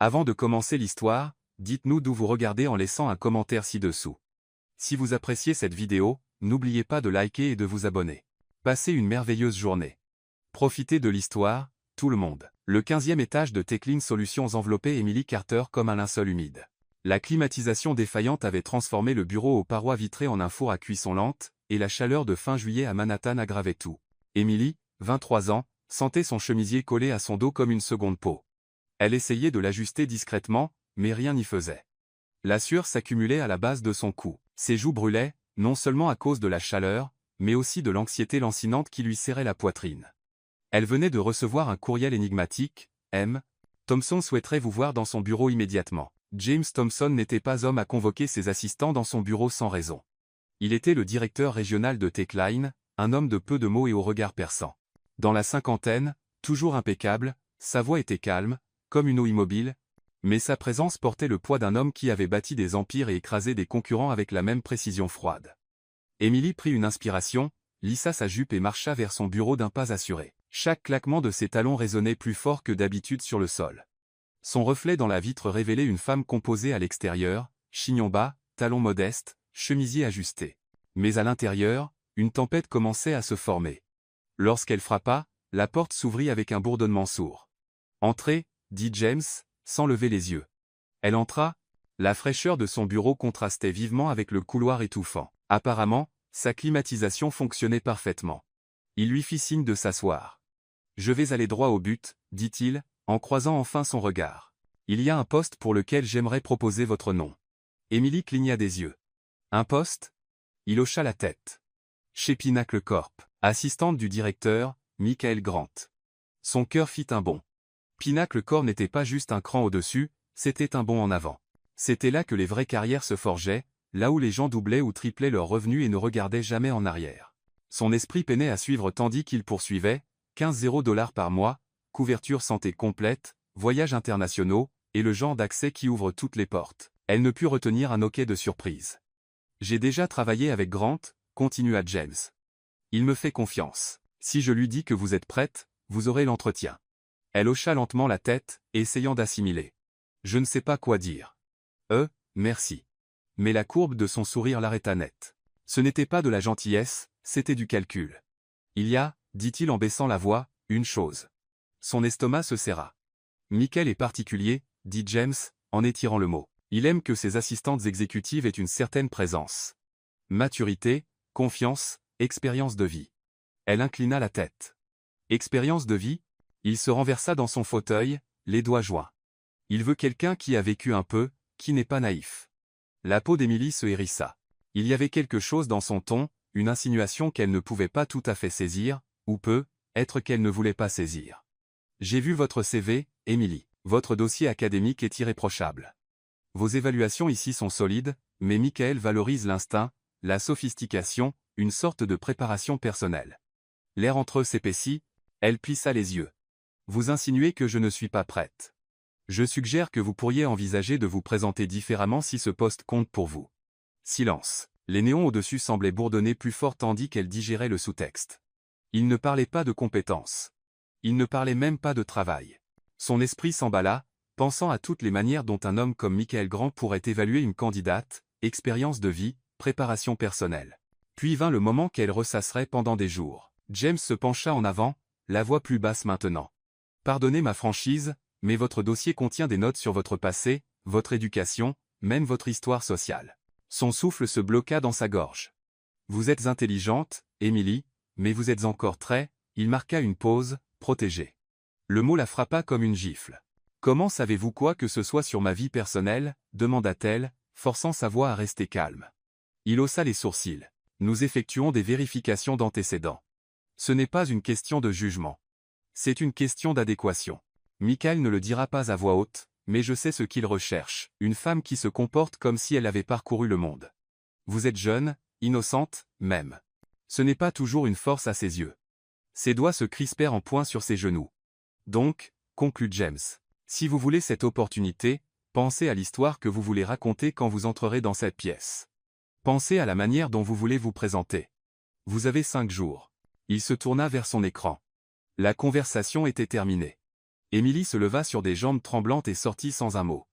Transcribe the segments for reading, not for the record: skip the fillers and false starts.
Avant de commencer l'histoire, dites-nous d'où vous regardez en laissant un commentaire ci-dessous. Si vous appréciez cette vidéo, n'oubliez pas de liker et de vous abonner. Passez une merveilleuse journée. Profitez de l'histoire, tout le monde. Le 15e étage de Techline Solutions enveloppait Emily Carter comme un linceul humide. La climatisation défaillante avait transformé le bureau aux parois vitrées en un four à cuisson lente, et la chaleur de fin juillet à Manhattan aggravait tout. Emily, 23 ans, sentait son chemisier collé à son dos comme une seconde peau. Elle essayait de l'ajuster discrètement, mais rien n'y faisait. La sueur s'accumulait à la base de son cou. Ses joues brûlaient, non seulement à cause de la chaleur, mais aussi de l'anxiété lancinante qui lui serrait la poitrine. Elle venait de recevoir un courriel énigmatique. M. Thompson souhaiterait vous voir dans son bureau immédiatement. James Thompson n'était pas homme à convoquer ses assistants dans son bureau sans raison. Il était le directeur régional de Techline, un homme de peu de mots et au regard perçant. Dans la cinquantaine, toujours impeccable, sa voix était calme, comme une eau immobile, mais sa présence portait le poids d'un homme qui avait bâti des empires et écrasé des concurrents avec la même précision froide. Emily prit une inspiration, lissa sa jupe et marcha vers son bureau d'un pas assuré. Chaque claquement de ses talons résonnait plus fort que d'habitude sur le sol. Son reflet dans la vitre révélait une femme composée à l'extérieur, chignon bas, talons modestes, chemisier ajusté. Mais à l'intérieur, une tempête commençait à se former. Lorsqu'elle frappa, la porte s'ouvrit avec un bourdonnement sourd. « Entrez », dit James, sans lever les yeux. Elle entra. La fraîcheur de son bureau contrastait vivement avec le couloir étouffant. Apparemment, sa climatisation fonctionnait parfaitement. Il lui fit signe de s'asseoir. « Je vais aller droit au but, » dit-il, en croisant enfin son regard. « Il y a un poste pour lequel j'aimerais proposer votre nom. » Emily cligna des yeux. « Un poste ?» Il hocha la tête. « Chez Pinnacle Corp, assistante du directeur, Michael Grant. » Son cœur fit un bond. Pinnacle Corp n'était pas juste un cran au-dessus, c'était un bond en avant. C'était là que les vraies carrières se forgeaient, là où les gens doublaient ou triplaient leurs revenus et ne regardaient jamais en arrière. Son esprit peinait à suivre tandis qu'il poursuivait, 15 $ par mois, couverture santé complète, voyages internationaux, et le genre d'accès qui ouvre toutes les portes. Elle ne put retenir un hoquet de surprise. « J'ai déjà travaillé avec Grant, » continua James. « Il me fait confiance. Si je lui dis que vous êtes prête, vous aurez l'entretien. » Elle hocha lentement la tête, essayant d'assimiler. « Je ne sais pas quoi dire. »« Merci. » Mais la courbe de son sourire l'arrêta net. Ce n'était pas de la gentillesse, c'était du calcul. « Il y a, » dit-il en baissant la voix, « une chose. » Son estomac se serra. « Michael est particulier, » dit James, en étirant le mot. « Il aime que ses assistantes exécutives aient une certaine présence. Maturité, confiance, expérience de vie. » Elle inclina la tête. « Expérience de vie ?» Il se renversa dans son fauteuil, les doigts joints. Il veut quelqu'un qui a vécu un peu, qui n'est pas naïf. La peau d'Emily se hérissa. Il y avait quelque chose dans son ton, une insinuation qu'elle ne pouvait pas tout à fait saisir, ou peut-être qu'elle ne voulait pas saisir. « J'ai vu votre CV, Emily. Votre dossier académique est irréprochable. Vos évaluations ici sont solides, mais Michael valorise l'instinct, la sophistication, une sorte de préparation personnelle. » L'air entre eux s'épaissit, elle plissa les yeux. « Vous insinuez que je ne suis pas prête. Je suggère que vous pourriez envisager de vous présenter différemment si ce poste compte pour vous. » Silence. Les néons au-dessus semblaient bourdonner plus fort tandis qu'elle digérait le sous-texte. Il ne parlait pas de compétences. Il ne parlait même pas de travail. Son esprit s'emballa, pensant à toutes les manières dont un homme comme Michael Grant pourrait évaluer une candidate, expérience de vie, préparation personnelle. Puis vint le moment qu'elle ressasserait pendant des jours. James se pencha en avant, la voix plus basse maintenant. « Pardonnez ma franchise, mais votre dossier contient des notes sur votre passé, votre éducation, même votre histoire sociale. » Son souffle se bloqua dans sa gorge. « Vous êtes intelligente, Emily, mais vous êtes encore très… » Il marqua une pause, protégée. Le mot la frappa comme une gifle. « Comment savez-vous quoi que ce soit sur ma vie personnelle ?» demanda-t-elle, forçant sa voix à rester calme. Il haussa les sourcils. « Nous effectuons des vérifications d'antécédents. Ce n'est pas une question de jugement. C'est une question d'adéquation. Michael ne le dira pas à voix haute, mais je sais ce qu'il recherche, une femme qui se comporte comme si elle avait parcouru le monde. Vous êtes jeune, innocente, même. Ce n'est pas toujours une force à ses yeux. » Ses doigts se crispèrent en poing sur ses genoux. « Donc, » conclut James, « si vous voulez cette opportunité, pensez à l'histoire que vous voulez raconter quand vous entrerez dans cette pièce. Pensez à la manière dont vous voulez vous présenter. Vous avez 5 jours. » Il se tourna vers son écran. La conversation était terminée. Émilie se leva sur des jambes tremblantes et sortit sans un mot.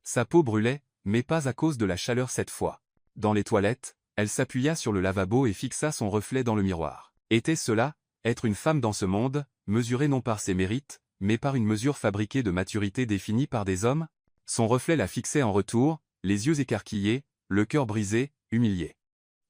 Sa peau brûlait, mais pas à cause de la chaleur cette fois. Dans les toilettes, elle s'appuya sur le lavabo et fixa son reflet dans le miroir. Était-ce cela, être une femme dans ce monde, mesurée non par ses mérites, mais par une mesure fabriquée de maturité définie par des hommes? Son reflet la fixait en retour, les yeux écarquillés, le cœur brisé, humilié.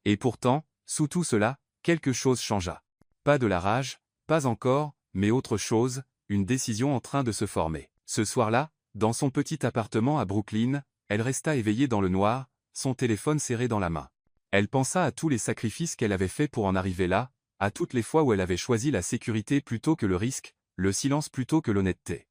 Et pourtant, sous tout cela, quelque chose changea. Pas de la rage, pas encore, mais autre chose, une décision en train de se former. Ce soir-là, dans son petit appartement à Brooklyn, elle resta éveillée dans le noir, son téléphone serré dans la main. Elle pensa à tous les sacrifices qu'elle avait faits pour en arriver là, à toutes les fois où elle avait choisi la sécurité plutôt que le risque, le silence plutôt que l'honnêteté.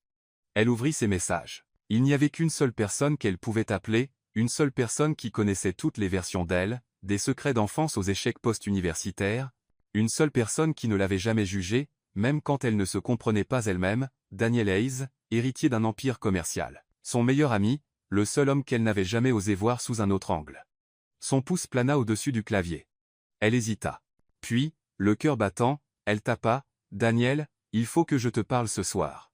Elle ouvrit ses messages. Il n'y avait qu'une seule personne qu'elle pouvait appeler, une seule personne qui connaissait toutes les versions d'elle, des secrets d'enfance aux échecs post-universitaires, une seule personne qui ne l'avait jamais jugée, même quand elle ne se comprenait pas elle-même, Daniel Hayes, héritier d'un empire commercial. Son meilleur ami, le seul homme qu'elle n'avait jamais osé voir sous un autre angle. Son pouce plana au-dessus du clavier. Elle hésita. Puis, le cœur battant, elle tapa, « Daniel, il faut que je te parle ce soir. »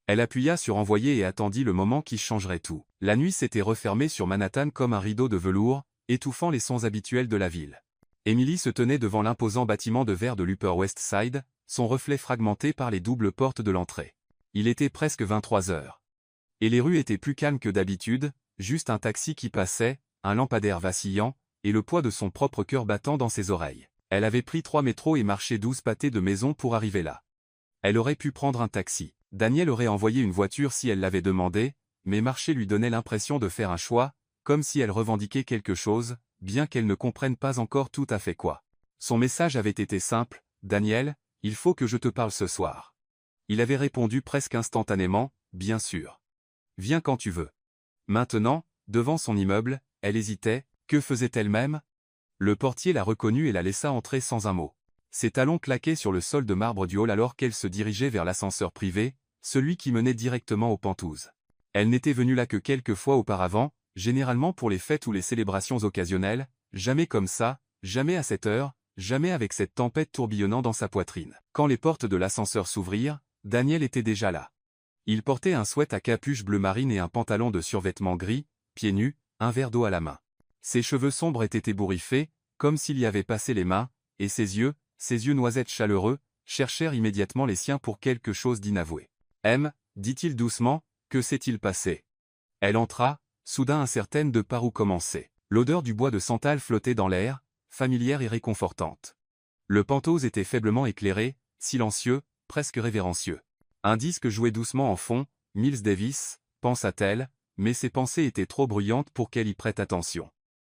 Elle appuya sur envoyer et attendit le moment qui changerait tout. La nuit s'était refermée sur Manhattan comme un rideau de velours, étouffant les sons habituels de la ville. Emily se tenait devant l'imposant bâtiment de verre de l'Upper West Side, son reflet fragmenté par les doubles portes de l'entrée. Il était presque 23 heures. Et les rues étaient plus calmes que d'habitude, juste un taxi qui passait, un lampadaire vacillant, et le poids de son propre cœur battant dans ses oreilles. Elle avait pris 3 métros et marché 12 pâtés de maison pour arriver là. Elle aurait pu prendre un taxi. Daniel aurait envoyé une voiture si elle l'avait demandé, mais marcher lui donnait l'impression de faire un choix, comme si elle revendiquait quelque chose, bien qu'elle ne comprenne pas encore tout à fait quoi. Son message avait été simple, « Daniel, il faut que je te parle ce soir. » Il avait répondu presque instantanément, « Bien sûr. Viens quand tu veux. » Maintenant, devant son immeuble, elle hésitait, que faisait-elle même? Le portier la reconnut et la laissa entrer sans un mot. Ses talons claquaient sur le sol de marbre du hall alors qu'elle se dirigeait vers l'ascenseur privé, celui qui menait directement aux pentouses. Elle n'était venue là que quelques fois auparavant, généralement pour les fêtes ou les célébrations occasionnelles, jamais comme ça, jamais à cette heure, jamais avec cette tempête tourbillonnant dans sa poitrine. Quand les portes de l'ascenseur s'ouvrirent, Daniel était déjà là. Il portait un sweat à capuche bleu marine et un pantalon de survêtement gris, pieds nus, un verre d'eau à la main. Ses cheveux sombres étaient ébouriffés, comme s'il y avait passé les mains, et ses yeux noisettes chaleureux, cherchèrent immédiatement les siens pour quelque chose d'inavoué. « M, dit-il doucement, que s'est-il passé ?» Elle entra, soudain incertaine de par où commencer. L'odeur du bois de santal flottait dans l'air, familière et réconfortante. Le penthouse était faiblement éclairé, silencieux, presque révérencieux. Un disque jouait doucement en fond, Miles Davis, pensa-t-elle, mais ses pensées étaient trop bruyantes pour qu'elle y prête attention.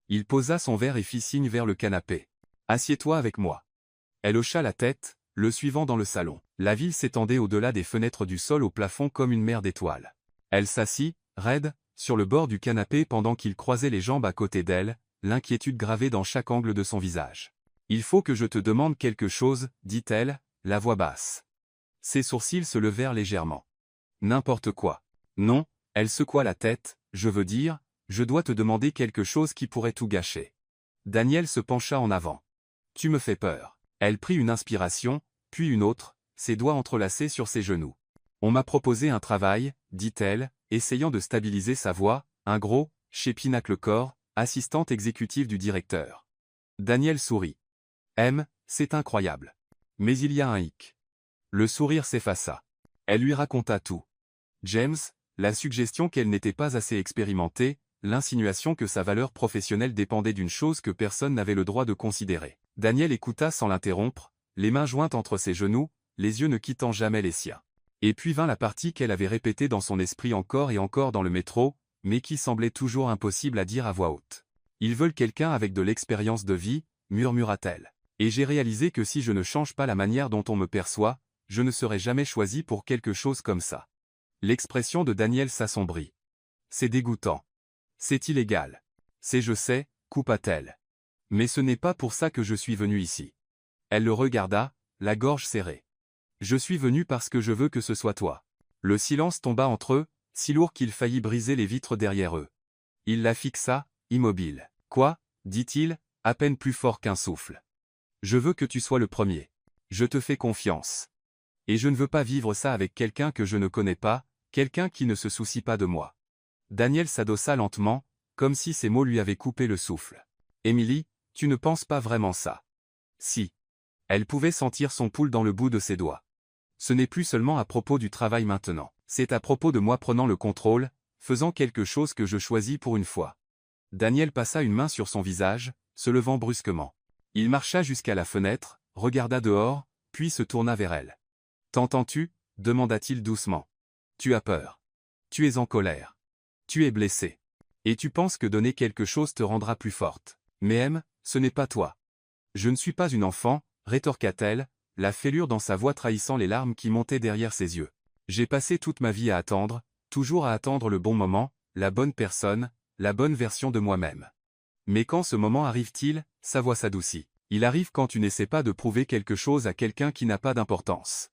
Il posa son verre et fit signe vers le canapé. « Assieds-toi avec moi. » Elle hocha la tête, le suivant dans le salon. La ville s'étendait au-delà des fenêtres du sol au plafond comme une mer d'étoiles. Elle s'assit, raide, sur le bord du canapé pendant qu'il croisait les jambes à côté d'elle, l'inquiétude gravée dans chaque angle de son visage. « Il faut que je te demande quelque chose, dit-elle, la voix basse. Ses sourcils se levèrent légèrement. « N'importe quoi. » « Non, » elle secoua la tête, « je veux dire, je dois te demander quelque chose qui pourrait tout gâcher. » Daniel se pencha en avant. « Tu me fais peur. » Elle prit une inspiration, puis une autre, ses doigts entrelacés sur ses genoux. « On m'a proposé un travail, » dit-elle, essayant de stabiliser sa voix, un gros, chez Pinnacle Corp, assistante exécutive du directeur. Daniel sourit. « M, c'est incroyable. Mais il y a un hic. » Le sourire s'effaça. Elle lui raconta tout. James, la suggestion qu'elle n'était pas assez expérimentée, l'insinuation que sa valeur professionnelle dépendait d'une chose que personne n'avait le droit de considérer. Daniel écouta sans l'interrompre, les mains jointes entre ses genoux, les yeux ne quittant jamais les siens. Et puis vint la partie qu'elle avait répétée dans son esprit encore et encore dans le métro, mais qui semblait toujours impossible à dire à voix haute. « Ils veulent quelqu'un avec de l'expérience de vie, » murmura-t-elle. « Et j'ai réalisé que si je ne change pas la manière dont on me perçoit, je ne serai jamais choisi pour quelque chose comme ça. » L'expression de Daniel s'assombrit. « C'est dégoûtant. C'est illégal. C'est je sais, » coupa-t-elle. « Mais ce n'est pas pour ça que je suis venue ici. » Elle le regarda, la gorge serrée. « Je suis venue parce que je veux que ce soit toi. » Le silence tomba entre eux, si lourd qu'il faillit briser les vitres derrière eux. Il la fixa, immobile. « Quoi ?» dit-il, à peine plus fort qu'un souffle. « Je veux que tu sois le premier. Je te fais confiance. » Et je ne veux pas vivre ça avec quelqu'un que je ne connais pas, quelqu'un qui ne se soucie pas de moi. Daniel s'adossa lentement, comme si ces mots lui avaient coupé le souffle. Émilie, tu ne penses pas vraiment ça. Si. Elle pouvait sentir son pouls dans le bout de ses doigts. Ce n'est plus seulement à propos du travail maintenant. C'est à propos de moi prenant le contrôle, faisant quelque chose que je choisis pour une fois. Daniel passa une main sur son visage, se levant brusquement. Il marcha jusqu'à la fenêtre, regarda dehors, puis se tourna vers elle. « T'entends-tu » demanda-t-il doucement. « Tu as peur. Tu es en colère. Tu es blessée. Et tu penses que donner quelque chose te rendra plus forte. Mais M, ce n'est pas toi. »« Je ne suis pas une enfant, » rétorqua-t-elle, la fêlure dans sa voix trahissant les larmes qui montaient derrière ses yeux. « J'ai passé toute ma vie à attendre, toujours à attendre le bon moment, la bonne personne, la bonne version de moi-même. Mais quand ce moment arrive-t-il, sa voix s'adoucit. Il arrive quand tu n'essaies pas de prouver quelque chose à quelqu'un qui n'a pas d'importance. »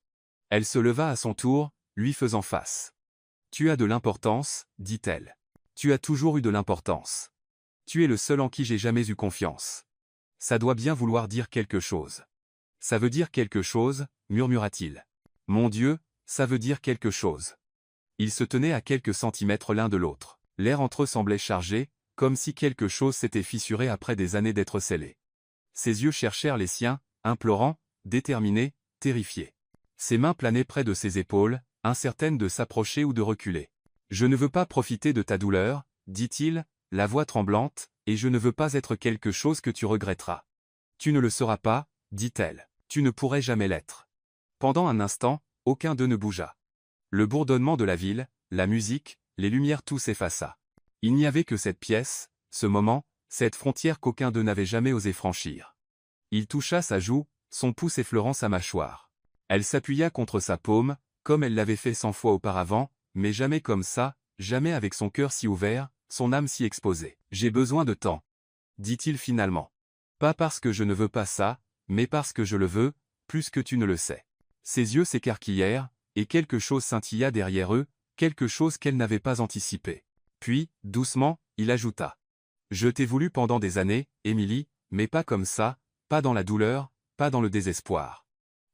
Elle se leva à son tour, lui faisant face. « Tu as de l'importance, dit-elle. Tu as toujours eu de l'importance. Tu es le seul en qui j'ai jamais eu confiance. Ça doit bien vouloir dire quelque chose. »« Ça veut dire quelque chose, » murmura-t-il. « Mon Dieu, ça veut dire quelque chose. » Ils se tenaient à quelques centimètres l'un de l'autre. L'air entre eux semblait chargé, comme si quelque chose s'était fissuré après des années d'être scellé. Ses yeux cherchèrent les siens, implorants, déterminés, terrifiés. Ses mains planaient près de ses épaules, incertaines de s'approcher ou de reculer. « Je ne veux pas profiter de ta douleur, » dit-il, la voix tremblante, « et je ne veux pas être quelque chose que tu regretteras. »« Tu ne le seras pas, » dit-elle. « Tu ne pourrais jamais l'être. » Pendant un instant, aucun d'eux ne bougea. Le bourdonnement de la ville, la musique, les lumières tout s'effaça. Il n'y avait que cette pièce, ce moment, cette frontière qu'aucun d'eux n'avait jamais osé franchir. Il toucha sa joue, son pouce effleurant sa mâchoire. Elle s'appuya contre sa paume, comme elle l'avait fait 100 fois auparavant, mais jamais comme ça, jamais avec son cœur si ouvert, son âme si exposée. « J'ai besoin de temps, » dit-il finalement. « Pas parce que je ne veux pas ça, mais parce que je le veux, plus que tu ne le sais. » Ses yeux s'écarquillèrent, et quelque chose scintilla derrière eux, quelque chose qu'elle n'avait pas anticipé. Puis, doucement, il ajouta. « Je t'ai voulu pendant des années, Émilie, mais pas comme ça, pas dans la douleur, pas dans le désespoir.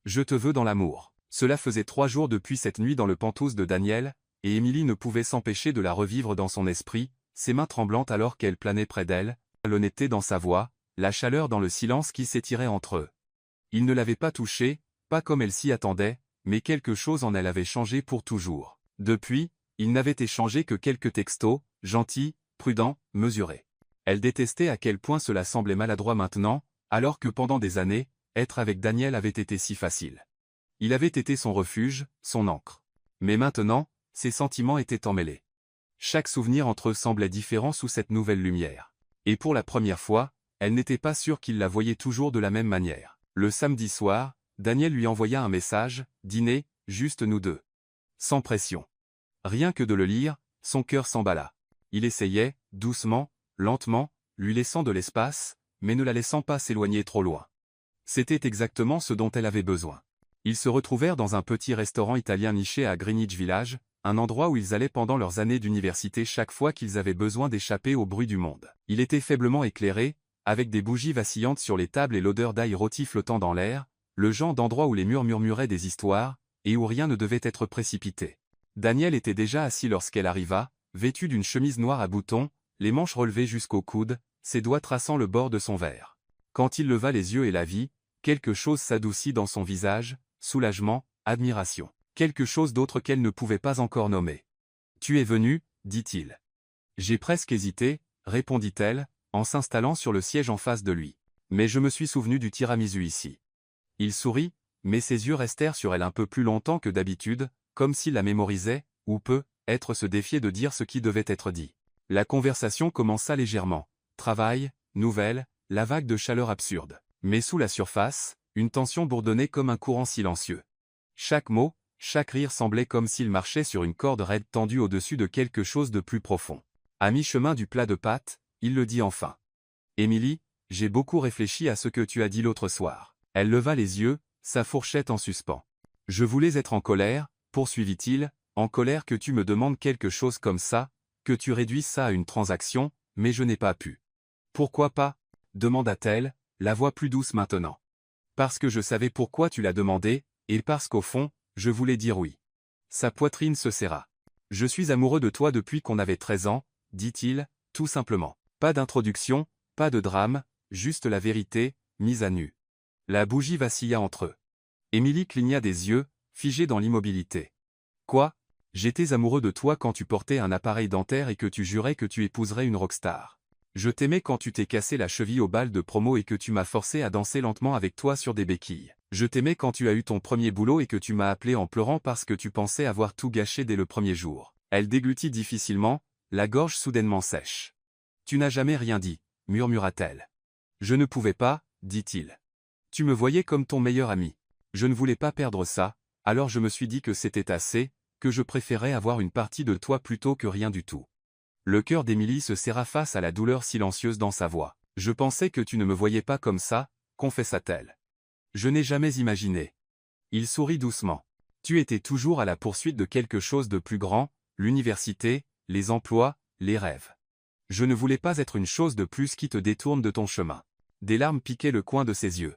Je te veux dans l'amour. » Cela faisait 3 jours depuis cette nuit dans le penthouse de Daniel, et Émilie ne pouvait s'empêcher de la revivre dans son esprit, ses mains tremblantes alors qu'elle planait près d'elle, l'honnêteté dans sa voix, la chaleur dans le silence qui s'étirait entre eux. Il ne l'avait pas touchée, pas comme elle s'y attendait, mais quelque chose en elle avait changé pour toujours. Depuis, ils n'avaient échangé que quelques textos, gentils, prudents, mesurés. Elle détestait à quel point cela semblait maladroit maintenant, alors que pendant des années, être avec Daniel avait été si facile. Il avait été son refuge, son ancre. Mais maintenant, ses sentiments étaient emmêlés. Chaque souvenir entre eux semblait différent sous cette nouvelle lumière. Et pour la première fois, elle n'était pas sûre qu'il la voyait toujours de la même manière. Le samedi soir, Daniel lui envoya un message, « Dîner, juste nous deux. » Sans pression. Rien que de le lire, son cœur s'emballa. Il essayait, doucement, lentement, lui laissant de l'espace, mais ne la laissant pas s'éloigner trop loin. C'était exactement ce dont elle avait besoin. Ils se retrouvèrent dans un petit restaurant italien niché à Greenwich Village, un endroit où ils allaient pendant leurs années d'université chaque fois qu'ils avaient besoin d'échapper au bruit du monde. Il était faiblement éclairé, avec des bougies vacillantes sur les tables et l'odeur d'ail rôti flottant dans l'air, le genre d'endroit où les murs murmuraient des histoires, et où rien ne devait être précipité. Daniel était déjà assis lorsqu'elle arriva, vêtue d'une chemise noire à boutons, les manches relevées jusqu'au coude, ses doigts traçant le bord de son verre. Quand il leva les yeux et la vit, quelque chose s'adoucit dans son visage, soulagement, admiration. Quelque chose d'autre qu'elle ne pouvait pas encore nommer. « Tu es venu, » dit-il. « J'ai presque hésité, » répondit-elle, en s'installant sur le siège en face de lui. « Mais je me suis souvenu du tiramisu ici. » Il sourit, mais ses yeux restèrent sur elle un peu plus longtemps que d'habitude, comme s'il la mémorisait, ou peut-être se défiait de dire ce qui devait être dit. La conversation commença légèrement. Travail, nouvelles, la vague de chaleur absurde. Mais sous la surface, une tension bourdonnait comme un courant silencieux. Chaque mot, chaque rire semblait comme s'il marchait sur une corde raide tendue au-dessus de quelque chose de plus profond. À mi-chemin du plat de pâtes, il le dit enfin. « Émilie, j'ai beaucoup réfléchi à ce que tu as dit l'autre soir. » Elle leva les yeux, sa fourchette en suspens. « Je voulais être en colère, » poursuivit-il, « en colère que tu me demandes quelque chose comme ça, que tu réduises ça à une transaction, mais je n'ai pas pu. »« Pourquoi pas ?» demanda-t-elle, la voix plus douce maintenant. « Parce que je savais pourquoi tu l'as demandé, et parce qu'au fond, Je voulais dire oui. Sa poitrine se serra. Je suis amoureux de toi depuis qu'on avait 13 ans, dit-il, tout simplement. Pas d'introduction, pas de drame, juste la vérité, mise à nu. La bougie vacilla entre eux. Émilie cligna des yeux, figée dans l'immobilité. Quoi? J'étais amoureux de toi quand tu portais un appareil dentaire et que tu jurais que tu épouserais une rockstar. Je t'aimais quand tu t'es cassé la cheville au bal de promo et que tu m'as forcé à danser lentement avec toi sur des béquilles. Je t'aimais quand tu as eu ton premier boulot et que tu m'as appelé en pleurant parce que tu pensais avoir tout gâché dès le premier jour. Elle déglutit difficilement, la gorge soudainement sèche. Tu n'as jamais rien dit, murmura-t-elle. Je ne pouvais pas, dit-il. Tu me voyais comme ton meilleur ami. Je ne voulais pas perdre ça, alors je me suis dit que c'était assez, que je préférais avoir une partie de toi plutôt que rien du tout. Le cœur d'Émilie se serra face à la douleur silencieuse dans sa voix. Je pensais que tu ne me voyais pas comme ça, confessa-t-elle. Je n'ai jamais imaginé. Il sourit doucement. Tu étais toujours à la poursuite de quelque chose de plus grand, l'université, les emplois, les rêves. Je ne voulais pas être une chose de plus qui te détourne de ton chemin. Des larmes piquaient le coin de ses yeux.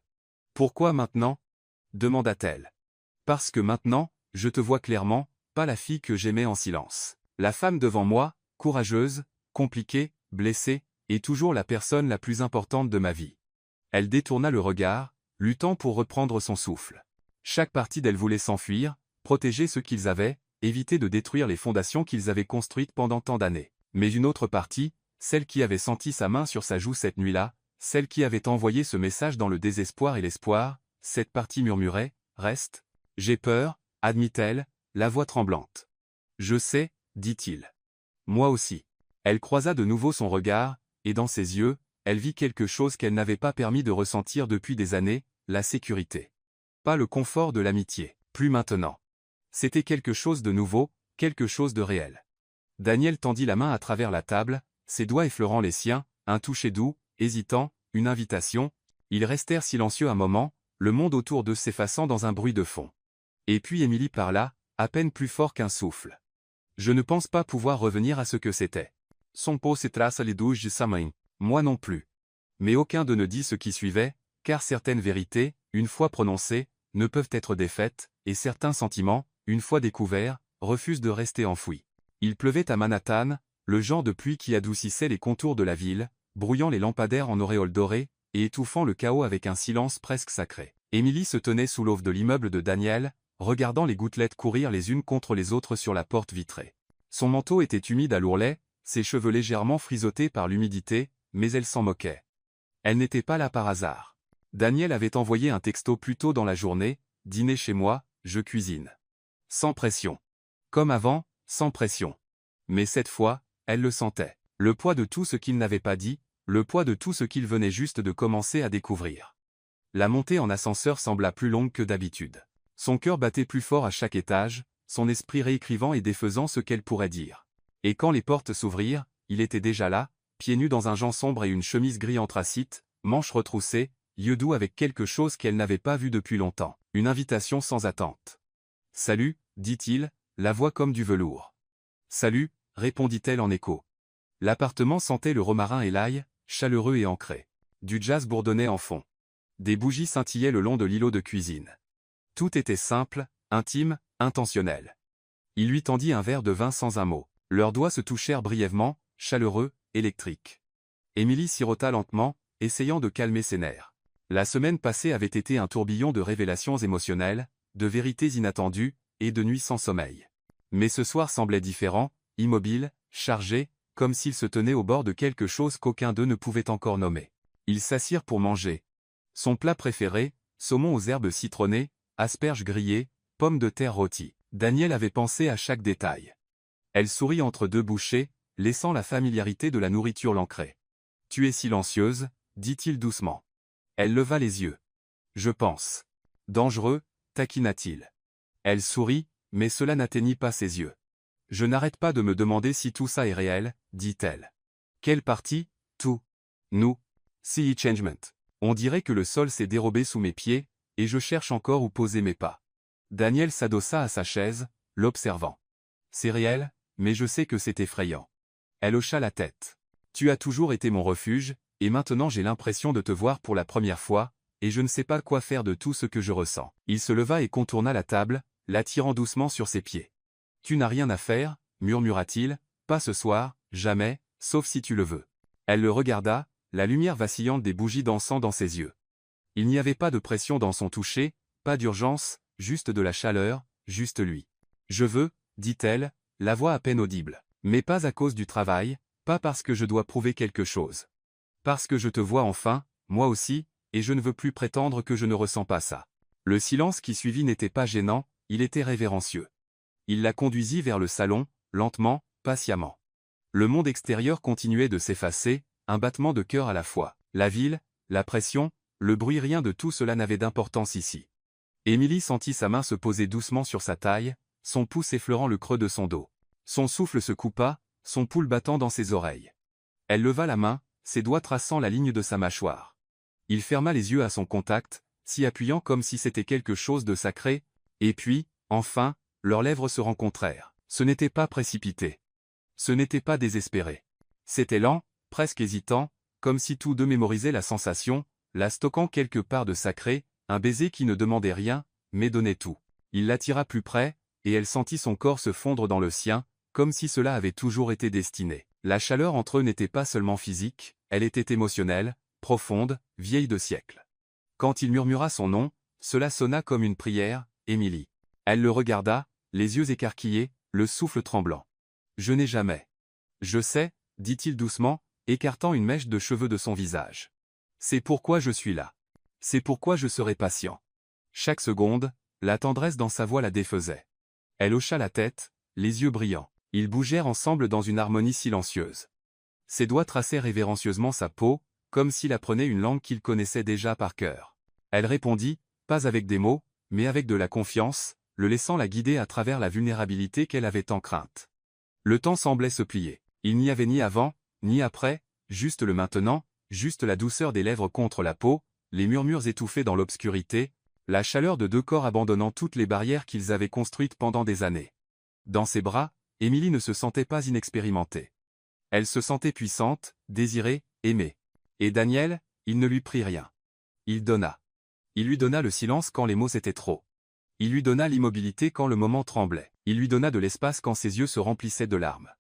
Pourquoi maintenant? Demanda-t-elle. Parce que maintenant, je te vois clairement, pas la fille que j'aimais en silence. La femme devant moi, courageuse, compliquée, blessée, est toujours la personne la plus importante de ma vie. Elle détourna le regard, luttant pour reprendre son souffle. Chaque partie d'elle voulait s'enfuir, protéger ce qu'ils avaient, éviter de détruire les fondations qu'ils avaient construites pendant tant d'années. Mais une autre partie, celle qui avait senti sa main sur sa joue cette nuit-là, celle qui avait envoyé ce message dans le désespoir et l'espoir, cette partie murmurait, « Reste. J'ai peur, admit-elle, la voix tremblante. Je sais, dit-il. Moi aussi. Elle croisa de nouveau son regard, et dans ses yeux, elle vit quelque chose qu'elle n'avait pas permis de ressentir depuis des années, la sécurité. Pas le confort de l'amitié, plus maintenant. C'était quelque chose de nouveau, quelque chose de réel. Daniel tendit la main à travers la table, ses doigts effleurant les siens, un toucher doux, hésitant, une invitation. Ils restèrent silencieux un moment, le monde autour d'eux s'effaçant dans un bruit de fond. Et puis Émilie parla, à peine plus fort qu'un souffle. Je ne pense pas pouvoir revenir à ce que c'était. Son pot s'étrace les douches de sa main. Moi non plus. Mais aucun d'eux ne dit ce qui suivait, car certaines vérités, une fois prononcées, ne peuvent être défaites, et certains sentiments, une fois découverts, refusent de rester enfouis. Il pleuvait à Manhattan, le genre de pluie qui adoucissait les contours de la ville, brouillant les lampadaires en auréoles dorées, et étouffant le chaos avec un silence presque sacré. Émilie se tenait sous l'aube de l'immeuble de Daniel, regardant les gouttelettes courir les unes contre les autres sur la porte vitrée. Son manteau était humide à l'ourlet, ses cheveux légèrement frisottés par l'humidité, mais elle s'en moquait. Elle n'était pas là par hasard. Daniel avait envoyé un texto plus tôt dans la journée, « Dîner chez moi, je cuisine. » Sans pression. Comme avant, sans pression. Mais cette fois, elle le sentait. Le poids de tout ce qu'il n'avait pas dit, le poids de tout ce qu'il venait juste de commencer à découvrir. La montée en ascenseur sembla plus longue que d'habitude. Son cœur battait plus fort à chaque étage, son esprit réécrivant et défaisant ce qu'elle pourrait dire. Et quand les portes s'ouvrirent, il était déjà là, pieds nus dans un jean sombre et une chemise gris anthracite, manches retroussées, yeux doux avec quelque chose qu'elle n'avait pas vu depuis longtemps. Une invitation sans attente. « Salut », dit-il, la voix comme du velours. « Salut », répondit-elle en écho. L'appartement sentait le romarin et l'ail, chaleureux et ancré. Du jazz bourdonnait en fond. Des bougies scintillaient le long de l'îlot de cuisine. Tout était simple, intime, intentionnel. Il lui tendit un verre de vin sans un mot. Leurs doigts se touchèrent brièvement, chaleureux, électriques. Émilie sirota lentement, essayant de calmer ses nerfs. La semaine passée avait été un tourbillon de révélations émotionnelles, de vérités inattendues, et de nuits sans sommeil. Mais ce soir semblait différent, immobile, chargé, comme s'il se tenait au bord de quelque chose qu'aucun d'eux ne pouvait encore nommer. Ils s'assirent pour manger. Son plat préféré, saumon aux herbes citronnées, asperges grillées, pommes de terre rôties. Daniel avait pensé à chaque détail. Elle sourit entre deux bouchées, laissant la familiarité de la nourriture l'ancrer. « Tu es silencieuse, » dit-il doucement. Elle leva les yeux. « Je pense. »« Dangereux » taquina-t-il. Elle sourit, mais cela n'atteignit pas ses yeux. « Je n'arrête pas de me demander si tout ça est réel, » dit-elle. « Quelle partie? Tout. Nous. See changement. On dirait que le sol s'est dérobé sous mes pieds, et je cherche encore où poser mes pas. » Daniel s'adossa à sa chaise, l'observant. « C'est réel, mais je sais que c'est effrayant. » Elle hocha la tête. « Tu as toujours été mon refuge, et maintenant j'ai l'impression de te voir pour la première fois, et je ne sais pas quoi faire de tout ce que je ressens. » Il se leva et contourna la table, l'attirant doucement sur ses pieds. « Tu n'as rien à faire, murmura-t-il, pas ce soir, jamais, sauf si tu le veux. » Elle le regarda, la lumière vacillante des bougies dansant dans ses yeux. Il n'y avait pas de pression dans son toucher, pas d'urgence, juste de la chaleur, juste lui. « Je veux, dit-elle, la voix à peine audible. Mais pas à cause du travail, pas parce que je dois prouver quelque chose. Parce que je te vois enfin, moi aussi, et je ne veux plus prétendre que je ne ressens pas ça. » Le silence qui suivit n'était pas gênant, il était révérencieux. Il la conduisit vers le salon, lentement, patiemment. Le monde extérieur continuait de s'effacer, un battement de cœur à la fois. La ville, la pression, le bruit, rien de tout cela n'avait d'importance ici. Émilie sentit sa main se poser doucement sur sa taille, son pouce effleurant le creux de son dos. Son souffle se coupa, son pouls battant dans ses oreilles. Elle leva la main, ses doigts traçant la ligne de sa mâchoire. Il ferma les yeux à son contact, s'y appuyant comme si c'était quelque chose de sacré, et puis, enfin, leurs lèvres se rencontrèrent. Ce n'était pas précipité. Ce n'était pas désespéré. C'était lent, presque hésitant, comme si tous deux mémorisaient la sensation, la stockant quelque part de sacré, un baiser qui ne demandait rien, mais donnait tout. Il l'attira plus près, et elle sentit son corps se fondre dans le sien, comme si cela avait toujours été destiné. La chaleur entre eux n'était pas seulement physique, elle était émotionnelle, profonde, vieille de siècles. Quand il murmura son nom, cela sonna comme une prière, Émilie. Elle le regarda, les yeux écarquillés, le souffle tremblant. « Je n'ai jamais. »« Je sais, » dit-il doucement, écartant une mèche de cheveux de son visage. « C'est pourquoi je suis là. C'est pourquoi je serai patient. » Chaque seconde, la tendresse dans sa voix la défaisait. Elle hocha la tête, les yeux brillants. Ils bougèrent ensemble dans une harmonie silencieuse. Ses doigts traçaient révérencieusement sa peau, comme s'il apprenait une langue qu'il connaissait déjà par cœur. Elle répondit, pas avec des mots, mais avec de la confiance, le laissant la guider à travers la vulnérabilité qu'elle avait tant crainte. Le temps semblait se plier. Il n'y avait ni avant, ni après, juste le maintenant, juste la douceur des lèvres contre la peau, les murmures étouffés dans l'obscurité, la chaleur de deux corps abandonnant toutes les barrières qu'ils avaient construites pendant des années. Dans ses bras, Émilie ne se sentait pas inexpérimentée. Elle se sentait puissante, désirée, aimée. Et Daniel, il ne lui prit rien. Il donna. Il lui donna le silence quand les mots étaient trop. Il lui donna l'immobilité quand le moment tremblait. Il lui donna de l'espace quand ses yeux se remplissaient de larmes.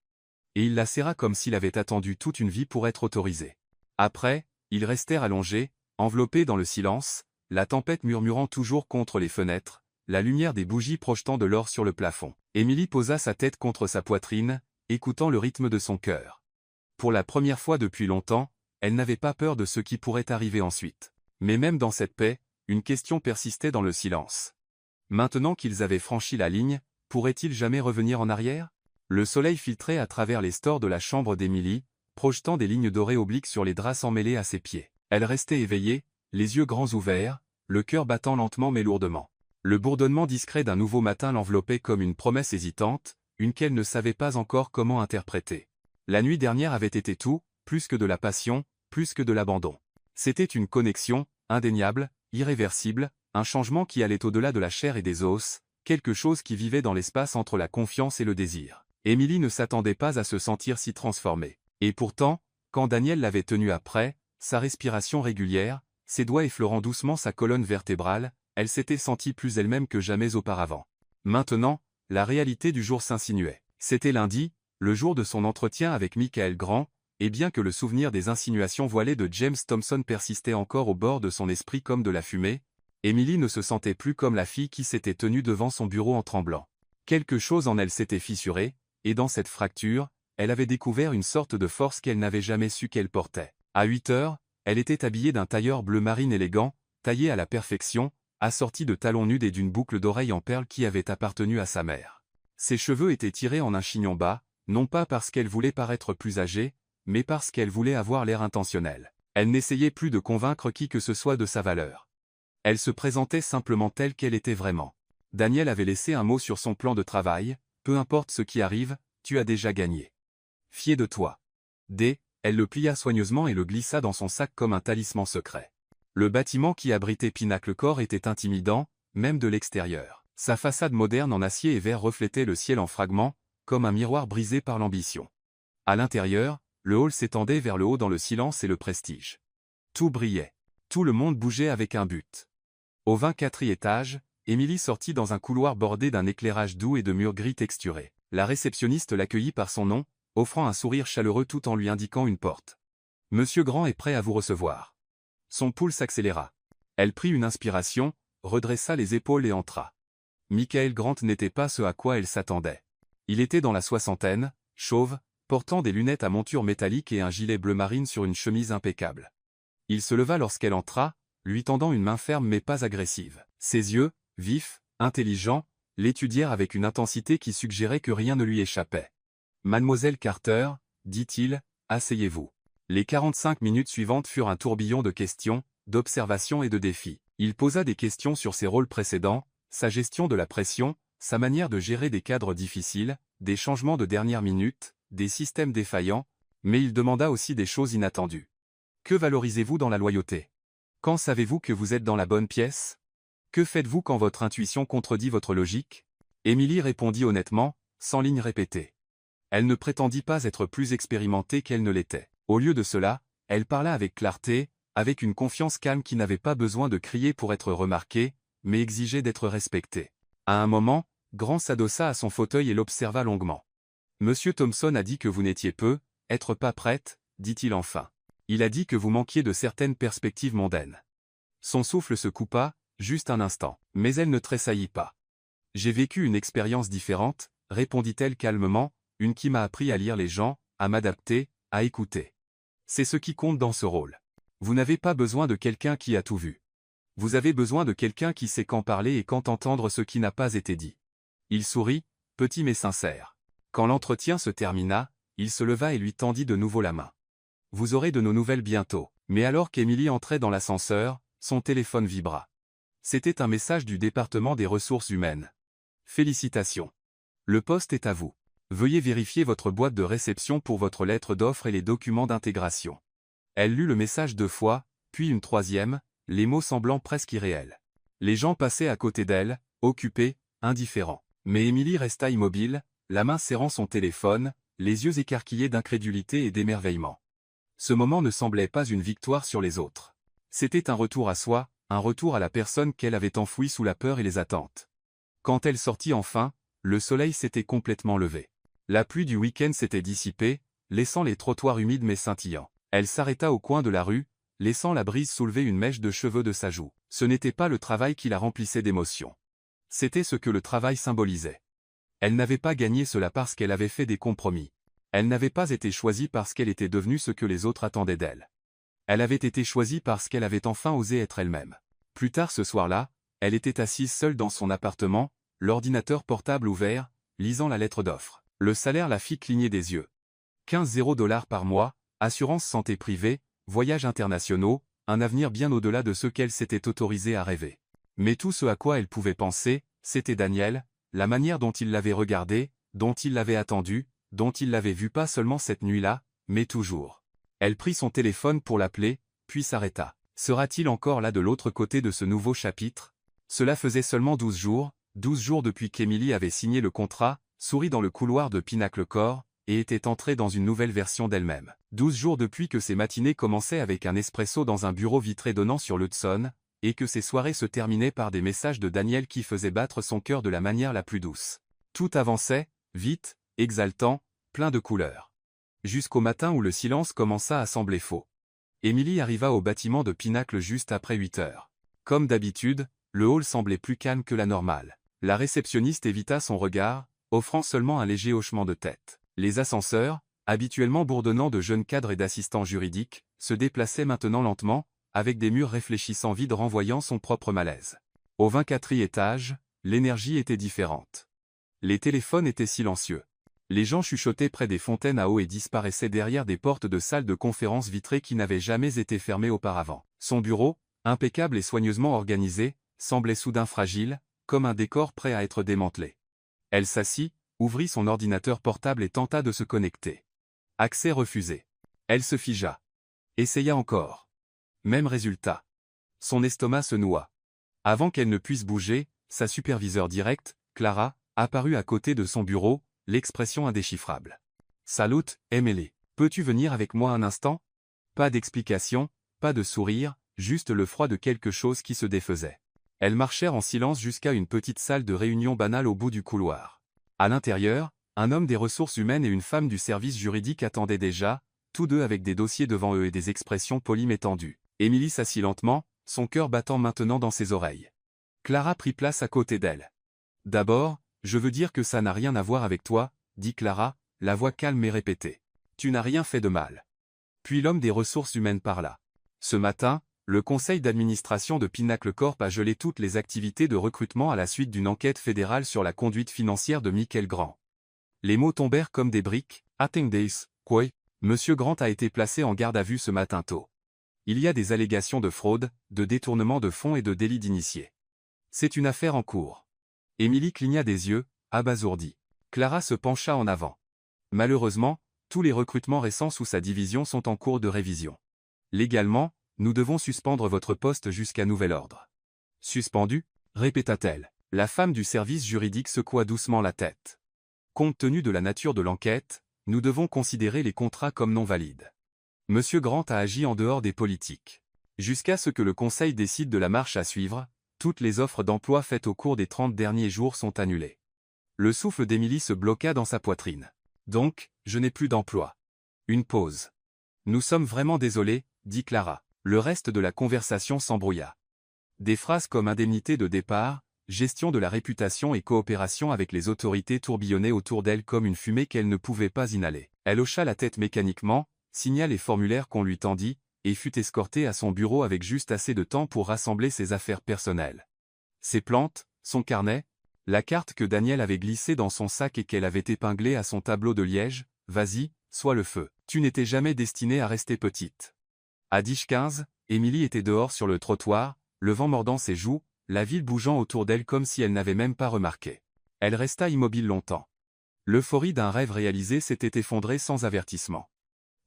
Et il la serra comme s'il avait attendu toute une vie pour être autorisé. Après, ils restèrent allongés, enveloppés dans le silence, la tempête murmurant toujours contre les fenêtres, la lumière des bougies projetant de l'or sur le plafond. Émilie posa sa tête contre sa poitrine, écoutant le rythme de son cœur. Pour la première fois depuis longtemps, elle n'avait pas peur de ce qui pourrait arriver ensuite. Mais même dans cette paix, une question persistait dans le silence. Maintenant qu'ils avaient franchi la ligne, pourraient-ils jamais revenir en arrière? Le soleil filtrait à travers les stores de la chambre d'Émilie, projetant des lignes dorées obliques sur les draps emmêlés à ses pieds. Elle restait éveillée, les yeux grands ouverts, le cœur battant lentement mais lourdement. Le bourdonnement discret d'un nouveau matin l'enveloppait comme une promesse hésitante, une qu'elle ne savait pas encore comment interpréter. La nuit dernière avait été tout, plus que de la passion, plus que de l'abandon. C'était une connexion, indéniable, irréversible, un changement qui allait au-delà de la chair et des os, quelque chose qui vivait dans l'espace entre la confiance et le désir. Émilie ne s'attendait pas à se sentir si transformée. Et pourtant, quand Daniel l'avait tenue après, sa respiration régulière, ses doigts effleurant doucement sa colonne vertébrale, elle s'était sentie plus elle-même que jamais auparavant. Maintenant, la réalité du jour s'insinuait. C'était lundi, le jour de son entretien avec Michael Grand, et bien que le souvenir des insinuations voilées de James Thompson persistait encore au bord de son esprit comme de la fumée, Émilie ne se sentait plus comme la fille qui s'était tenue devant son bureau en tremblant. Quelque chose en elle s'était fissuré, et dans cette fracture, elle avait découvert une sorte de force qu'elle n'avait jamais su qu'elle portait. À 8 heures, elle était habillée d'un tailleur bleu marine élégant, taillé à la perfection, assorti de talons nus et d'une boucle d'oreille en perles qui avait appartenu à sa mère. Ses cheveux étaient tirés en un chignon bas, non pas parce qu'elle voulait paraître plus âgée, mais parce qu'elle voulait avoir l'air intentionnel. Elle n'essayait plus de convaincre qui que ce soit de sa valeur. Elle se présentait simplement telle qu'elle était vraiment. Daniel avait laissé un mot sur son plan de travail, « Peu importe ce qui arrive, tu as déjà gagné. Fier de toi. » Elle le plia soigneusement et le glissa dans son sac comme un talisman secret. Le bâtiment qui abritait Pinacle Corp était intimidant, même de l'extérieur. Sa façade moderne en acier et verre reflétait le ciel en fragments, comme un miroir brisé par l'ambition. À l'intérieur, le hall s'étendait vers le haut dans le silence et le prestige. Tout brillait. Tout le monde bougeait avec un but. Au 24e étage, Émilie sortit dans un couloir bordé d'un éclairage doux et de murs gris texturés. La réceptionniste l'accueillit par son nom, offrant un sourire chaleureux tout en lui indiquant une porte. « Monsieur Grand est prêt à vous recevoir. » Son pouls s'accéléra. Elle prit une inspiration, redressa les épaules et entra. Michael Grant n'était pas ce à quoi elle s'attendait. Il était dans la soixantaine, chauve, portant des lunettes à monture métallique et un gilet bleu marine sur une chemise impeccable. Il se leva lorsqu'elle entra, lui tendant une main ferme mais pas agressive. Ses yeux, vifs, intelligents, l'étudièrent avec une intensité qui suggérait que rien ne lui échappait. « Mademoiselle Carter, dit-il, asseyez-vous. » Les 45 minutes suivantes furent un tourbillon de questions, d'observations et de défis. Il posa des questions sur ses rôles précédents, sa gestion de la pression, sa manière de gérer des cadres difficiles, des changements de dernière minute, des systèmes défaillants, mais il demanda aussi des choses inattendues. Que valorisez-vous dans la loyauté? Quand savez-vous que vous êtes dans la bonne pièce? Que faites-vous quand votre intuition contredit votre logique? Émilie répondit honnêtement, sans ligne répétée. Elle ne prétendit pas être plus expérimentée qu'elle ne l'était. Au lieu de cela, elle parla avec clarté, avec une confiance calme qui n'avait pas besoin de crier pour être remarquée, mais exigeait d'être respectée. À un moment, Grant s'adossa à son fauteuil et l'observa longuement. « Monsieur Thompson a dit que vous n'étiez être pas prête, dit-il enfin. Il a dit que vous manquiez de certaines perspectives mondaines. » Son souffle se coupa, juste un instant, mais elle ne tressaillit pas. « J'ai vécu une expérience différente, répondit-elle calmement, une qui m'a appris à lire les gens, à m'adapter, à écouter. C'est ce qui compte dans ce rôle. Vous n'avez pas besoin de quelqu'un qui a tout vu. Vous avez besoin de quelqu'un qui sait quand parler et quand entendre ce qui n'a pas été dit. » Il sourit, petit mais sincère. Quand l'entretien se termina, il se leva et lui tendit de nouveau la main. « Vous aurez de nos nouvelles bientôt. » Mais alors qu'Émilie entrait dans l'ascenseur, son téléphone vibra. C'était un message du département des ressources humaines. « Félicitations. Le poste est à vous. Veuillez vérifier votre boîte de réception pour votre lettre d'offre et les documents d'intégration. » Elle lut le message 2 fois, puis une troisième, les mots semblant presque irréels. Les gens passaient à côté d'elle, occupés, indifférents. Mais Émilie resta immobile, la main serrant son téléphone, les yeux écarquillés d'incrédulité et d'émerveillement. Ce moment ne semblait pas une victoire sur les autres. C'était un retour à soi, un retour à la personne qu'elle avait enfouie sous la peur et les attentes. Quand elle sortit enfin, le soleil s'était complètement levé. La pluie du week-end s'était dissipée, laissant les trottoirs humides mais scintillants. Elle s'arrêta au coin de la rue, laissant la brise soulever une mèche de cheveux de sa joue. Ce n'était pas le travail qui la remplissait d'émotion. C'était ce que le travail symbolisait. Elle n'avait pas gagné cela parce qu'elle avait fait des compromis. Elle n'avait pas été choisie parce qu'elle était devenue ce que les autres attendaient d'elle. Elle avait été choisie parce qu'elle avait enfin osé être elle-même. Plus tard ce soir-là, elle était assise seule dans son appartement, l'ordinateur portable ouvert, lisant la lettre d'offre. Le salaire la fit cligner des yeux. 15 $ par mois, assurance santé privée, voyages internationaux, un avenir bien au-delà de ce qu'elle s'était autorisée à rêver. Mais tout ce à quoi elle pouvait penser, c'était Daniel, la manière dont il l'avait regardé, dont il l'avait attendu, dont il l'avait vu pas seulement cette nuit-là, mais toujours. Elle prit son téléphone pour l'appeler, puis s'arrêta. Sera-t-il encore là de l'autre côté de ce nouveau chapitre? Cela faisait seulement 12 jours depuis qu'Émilie avait signé le contrat, sourit dans le couloir de Pinnacle Corp, et était entrée dans une nouvelle version d'elle-même. 12 jours depuis que ses matinées commençaient avec un espresso dans un bureau vitré donnant sur l'Hudson, et que ses soirées se terminaient par des messages de Daniel qui faisaient battre son cœur de la manière la plus douce. Tout avançait, vite, exaltant, plein de couleurs. Jusqu'au matin où le silence commença à sembler faux. Émilie arriva au bâtiment de Pinnacle juste après 8 heures. Comme d'habitude, le hall semblait plus calme que la normale. La réceptionniste évita son regard, offrant seulement un léger hochement de tête. Les ascenseurs, habituellement bourdonnants de jeunes cadres et d'assistants juridiques, se déplaçaient maintenant lentement, avec des murs réfléchissants vides renvoyant son propre malaise. Au 24e étage, l'énergie était différente. Les téléphones étaient silencieux. Les gens chuchotaient près des fontaines à eau et disparaissaient derrière des portes de salles de conférence vitrées qui n'avaient jamais été fermées auparavant. Son bureau, impeccable et soigneusement organisé, semblait soudain fragile, comme un décor prêt à être démantelé. Elle s'assit, ouvrit son ordinateur portable et tenta de se connecter. Accès refusé. Elle se figea. Essaya encore. Même résultat. Son estomac se noua. Avant qu'elle ne puisse bouger, sa superviseure directe, Clara, apparut à côté de son bureau, l'expression indéchiffrable. « Salut, Emily. Peux-tu venir avec moi un instant ?» Pas d'explication, pas de sourire, juste le froid de quelque chose qui se défaisait. Elles marchèrent en silence jusqu'à une petite salle de réunion banale au bout du couloir. À l'intérieur, un homme des ressources humaines et une femme du service juridique attendaient déjà, tous deux avec des dossiers devant eux et des expressions polies mais tendues. Émilie s'assit lentement, son cœur battant maintenant dans ses oreilles. Clara prit place à côté d'elle. « D'abord, je veux dire que ça n'a rien à voir avec toi, » dit Clara, la voix calme et répétée. « Tu n'as rien fait de mal. » Puis l'homme des ressources humaines parla. « Ce matin, le conseil d'administration de Pinnacle Corp a gelé toutes les activités de recrutement à la suite d'une enquête fédérale sur la conduite financière de Michael Grant. » Les mots tombèrent comme des briques. « Attendez, quoi? Monsieur Grant a été placé en garde à vue ce matin tôt. Il y a des allégations de fraude, de détournement de fonds et de délit d'initié. C'est une affaire en cours. » Émilie cligna des yeux, abasourdie. Clara se pencha en avant. « Malheureusement, tous les recrutements récents sous sa division sont en cours de révision. Légalement, nous devons suspendre votre poste jusqu'à nouvel ordre. »« Suspendu » répéta-t-elle. La femme du service juridique secoua doucement la tête. « Compte tenu de la nature de l'enquête, nous devons considérer les contrats comme non valides. Monsieur Grant a agi en dehors des politiques. Jusqu'à ce que le Conseil décide de la marche à suivre, toutes les offres d'emploi faites au cours des 30 derniers jours sont annulées. » Le souffle d'Émilie se bloqua dans sa poitrine. « Donc, je n'ai plus d'emploi. » Une pause. « Nous sommes vraiment désolés, » dit Clara. Le reste de la conversation s'embrouilla. Des phrases comme indemnité de départ, gestion de la réputation et coopération avec les autorités tourbillonnaient autour d'elle comme une fumée qu'elle ne pouvait pas inhaler. Elle hocha la tête mécaniquement, signa les formulaires qu'on lui tendit, et fut escortée à son bureau avec juste assez de temps pour rassembler ses affaires personnelles. Ses plantes, son carnet, la carte que Daniel avait glissée dans son sac et qu'elle avait épinglée à son tableau de liège, « Vas-y, sois le feu. Tu n'étais jamais destinée à rester petite. » À 10h15, Émilie était dehors sur le trottoir, le vent mordant ses joues, la ville bougeant autour d'elle comme si elle n'avait même pas remarqué. Elle resta immobile longtemps. L'euphorie d'un rêve réalisé s'était effondrée sans avertissement.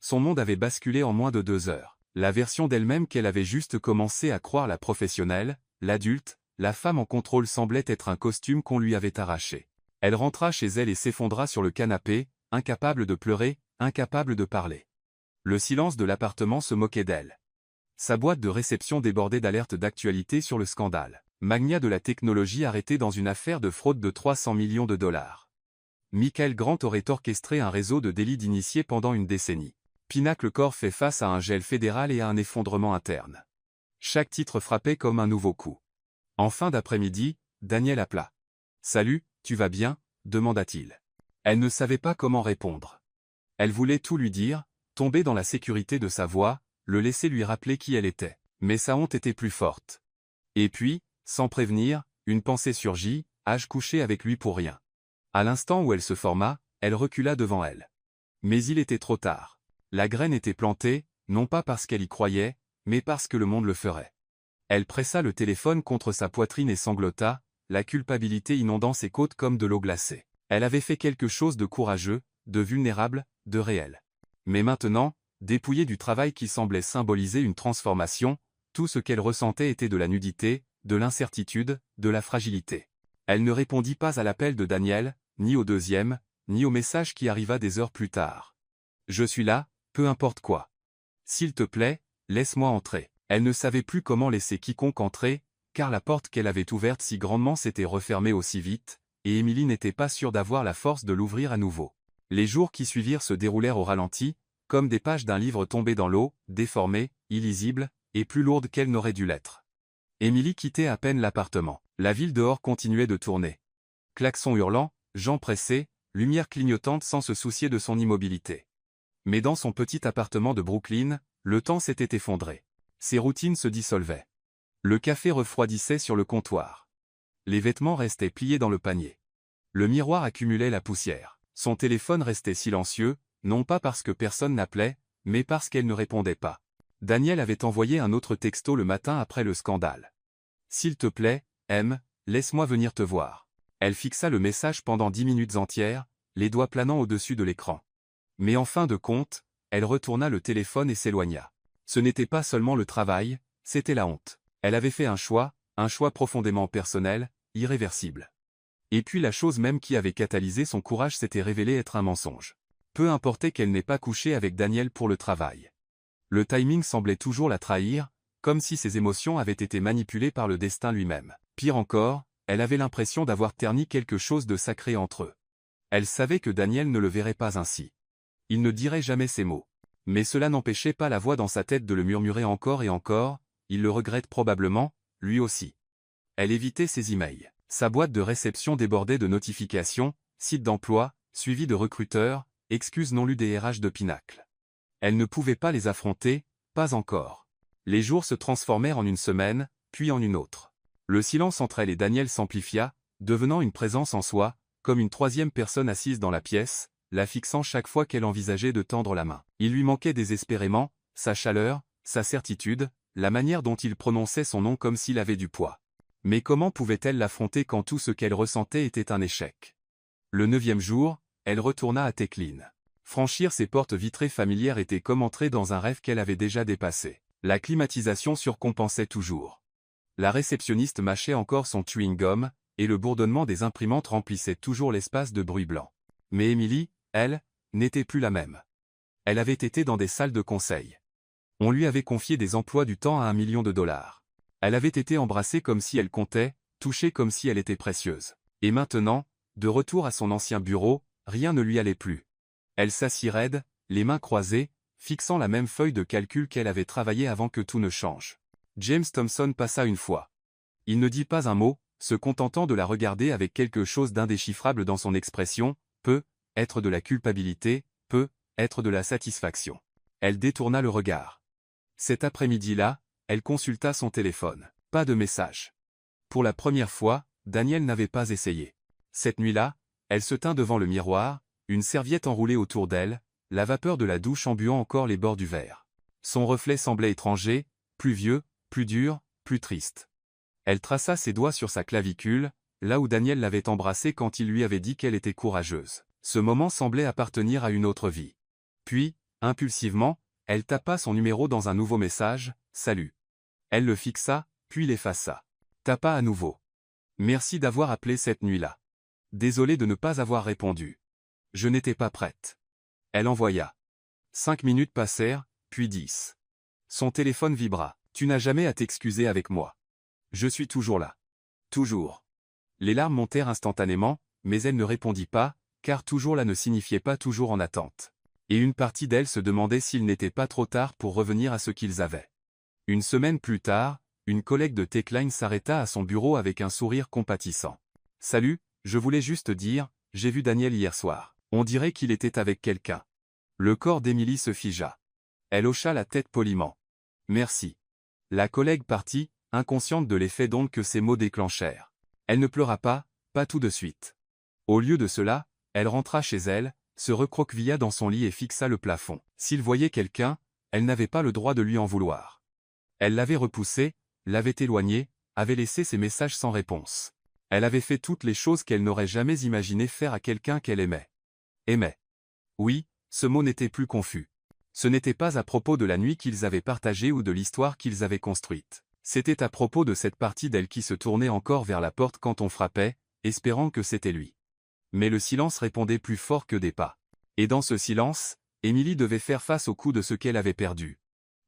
Son monde avait basculé en moins de 2 heures. La version d'elle-même qu'elle avait juste commencé à croire la professionnelle, l'adulte, la femme en contrôle semblait être un costume qu'on lui avait arraché. Elle rentra chez elle et s'effondra sur le canapé, incapable de pleurer, incapable de parler. Le silence de l'appartement se moquait d'elle. Sa boîte de réception débordait d'alertes d'actualité sur le scandale. Magnat de la technologie arrêté dans une affaire de fraude de 300 millions de dollars. Michael Grant aurait orchestré un réseau de délits d'initiés pendant une décennie. Pinnacle Corp fait face à un gel fédéral et à un effondrement interne. Chaque titre frappait comme un nouveau coup. En fin d'après-midi, Daniel appela. « Salut, tu vas bien ?» demanda-t-il. Elle ne savait pas comment répondre. Elle voulait tout lui dire, tomber dans la sécurité de sa voix, le laisser lui rappeler qui elle était. Mais sa honte était plus forte. Et puis, sans prévenir, une pensée surgit, ai-je couché avec lui pour rien? À l'instant où elle se forma, elle recula devant elle. Mais il était trop tard. La graine était plantée, non pas parce qu'elle y croyait, mais parce que le monde le ferait. Elle pressa le téléphone contre sa poitrine et sanglota, la culpabilité inondant ses côtes comme de l'eau glacée. Elle avait fait quelque chose de courageux, de vulnérable, de réel. Mais maintenant, dépouillée du travail qui semblait symboliser une transformation, tout ce qu'elle ressentait était de la nudité, de l'incertitude, de la fragilité. Elle ne répondit pas à l'appel de Daniel, ni au deuxième, ni au message qui arriva des heures plus tard. « Je suis là, peu importe quoi. S'il te plaît, laisse-moi entrer. » Elle ne savait plus comment laisser quiconque entrer, car la porte qu'elle avait ouverte si grandement s'était refermée aussi vite, et Émilie n'était pas sûre d'avoir la force de l'ouvrir à nouveau. Les jours qui suivirent se déroulèrent au ralenti, comme des pages d'un livre tombé dans l'eau, déformées, illisibles, et plus lourdes qu'elles n'auraient dû l'être. Émilie quittait à peine l'appartement. La ville dehors continuait de tourner. Klaxons hurlants, gens pressés, lumière clignotante sans se soucier de son immobilité. Mais dans son petit appartement de Brooklyn, le temps s'était effondré. Ses routines se dissolvaient. Le café refroidissait sur le comptoir. Les vêtements restaient pliés dans le panier. Le miroir accumulait la poussière. Son téléphone restait silencieux, non pas parce que personne n'appelait, mais parce qu'elle ne répondait pas. Daniel avait envoyé un autre texto le matin après le scandale. « S'il te plaît, M, laisse-moi venir te voir. » Elle fixa le message pendant 10 minutes entières, les doigts planant au-dessus de l'écran. Mais en fin de compte, elle retourna le téléphone et s'éloigna. Ce n'était pas seulement le travail, c'était la honte. Elle avait fait un choix profondément personnel, irréversible. Et puis la chose même qui avait catalysé son courage s'était révélée être un mensonge. Peu importait qu'elle n'ait pas couché avec Daniel pour le travail. Le timing semblait toujours la trahir, comme si ses émotions avaient été manipulées par le destin lui-même. Pire encore, elle avait l'impression d'avoir terni quelque chose de sacré entre eux. Elle savait que Daniel ne le verrait pas ainsi. Il ne dirait jamais ces mots. Mais cela n'empêchait pas la voix dans sa tête de le murmurer encore et encore, il le regrette probablement, lui aussi. Elle évitait ses emails. Sa boîte de réception débordait de notifications, sites d'emploi, suivi de recruteurs, excuses non lues des RH de Pinacle. Elle ne pouvait pas les affronter, pas encore. Les jours se transformèrent en une semaine, puis en une autre. Le silence entre elle et Daniel s'amplifia, devenant une présence en soi, comme une troisième personne assise dans la pièce, la fixant chaque fois qu'elle envisageait de tendre la main. Il lui manquait désespérément, sa chaleur, sa certitude, la manière dont il prononçait son nom comme s'il avait du poids. Mais comment pouvait-elle l'affronter quand tout ce qu'elle ressentait était un échec? Le 9e jour, elle retourna à Tecline. Franchir ses portes vitrées familières était comme entrer dans un rêve qu'elle avait déjà dépassé. La climatisation surcompensait toujours. La réceptionniste mâchait encore son chewing-gum, et le bourdonnement des imprimantes remplissait toujours l'espace de bruit blanc. Mais Émilie, elle, n'était plus la même. Elle avait été dans des salles de conseil. On lui avait confié des emplois du temps à $1 million. Elle avait été embrassée comme si elle comptait, touchée comme si elle était précieuse. Et maintenant, de retour à son ancien bureau, rien ne lui allait plus. Elle s'assit raide, les mains croisées, fixant la même feuille de calcul qu'elle avait travaillée avant que tout ne change. James Thompson passa une fois. Il ne dit pas un mot, se contentant de la regarder avec quelque chose d'indéchiffrable dans son expression, peut être de la culpabilité, peut être de la satisfaction. Elle détourna le regard. Cet après-midi-là, elle consulta son téléphone. Pas de message. Pour la première fois, Daniel n'avait pas essayé. Cette nuit-là, elle se tint devant le miroir, une serviette enroulée autour d'elle, la vapeur de la douche embuant encore les bords du verre. Son reflet semblait étranger, plus vieux, plus dur, plus triste. Elle traça ses doigts sur sa clavicule, là où Daniel l'avait embrassée quand il lui avait dit qu'elle était courageuse. Ce moment semblait appartenir à une autre vie. Puis, impulsivement, elle tapa son numéro dans un nouveau message, « Salut ». Elle le fixa, puis l'effaça. Tapa à nouveau. « Merci d'avoir appelé cette nuit-là. Désolé de ne pas avoir répondu. Je n'étais pas prête. » Elle envoya. 5 minutes passèrent, puis 10. Son téléphone vibra. « Tu n'as jamais à t'excuser avec moi. Je suis toujours là. Toujours. » Les larmes montèrent instantanément, mais elle ne répondit pas, car toujours là ne signifiait pas toujours en attente. Et une partie d'elle se demandait s'il n'était pas trop tard pour revenir à ce qu'ils avaient. Une semaine plus tard, une collègue de Tecline s'arrêta à son bureau avec un sourire compatissant. « Salut, je voulais juste dire, j'ai vu Daniel hier soir. On dirait qu'il était avec quelqu'un. » Le corps d'Émilie se figea. Elle hocha la tête poliment. « Merci. » La collègue partit, inconsciente de l'effet d'onde que ces mots déclenchèrent. Elle ne pleura pas tout de suite. Au lieu de cela, elle rentra chez elle, se recroquevilla dans son lit et fixa le plafond. S'il voyait quelqu'un, elle n'avait pas le droit de lui en vouloir. Elle l'avait repoussé, l'avait éloigné, avait laissé ses messages sans réponse. Elle avait fait toutes les choses qu'elle n'aurait jamais imaginé faire à quelqu'un qu'elle aimait. Aimait. Oui, ce mot n'était plus confus. Ce n'était pas à propos de la nuit qu'ils avaient partagée ou de l'histoire qu'ils avaient construite. C'était à propos de cette partie d'elle qui se tournait encore vers la porte quand on frappait, espérant que c'était lui. Mais le silence répondait plus fort que des pas. Et dans ce silence, Émilie devait faire face au coup de ce qu'elle avait perdu.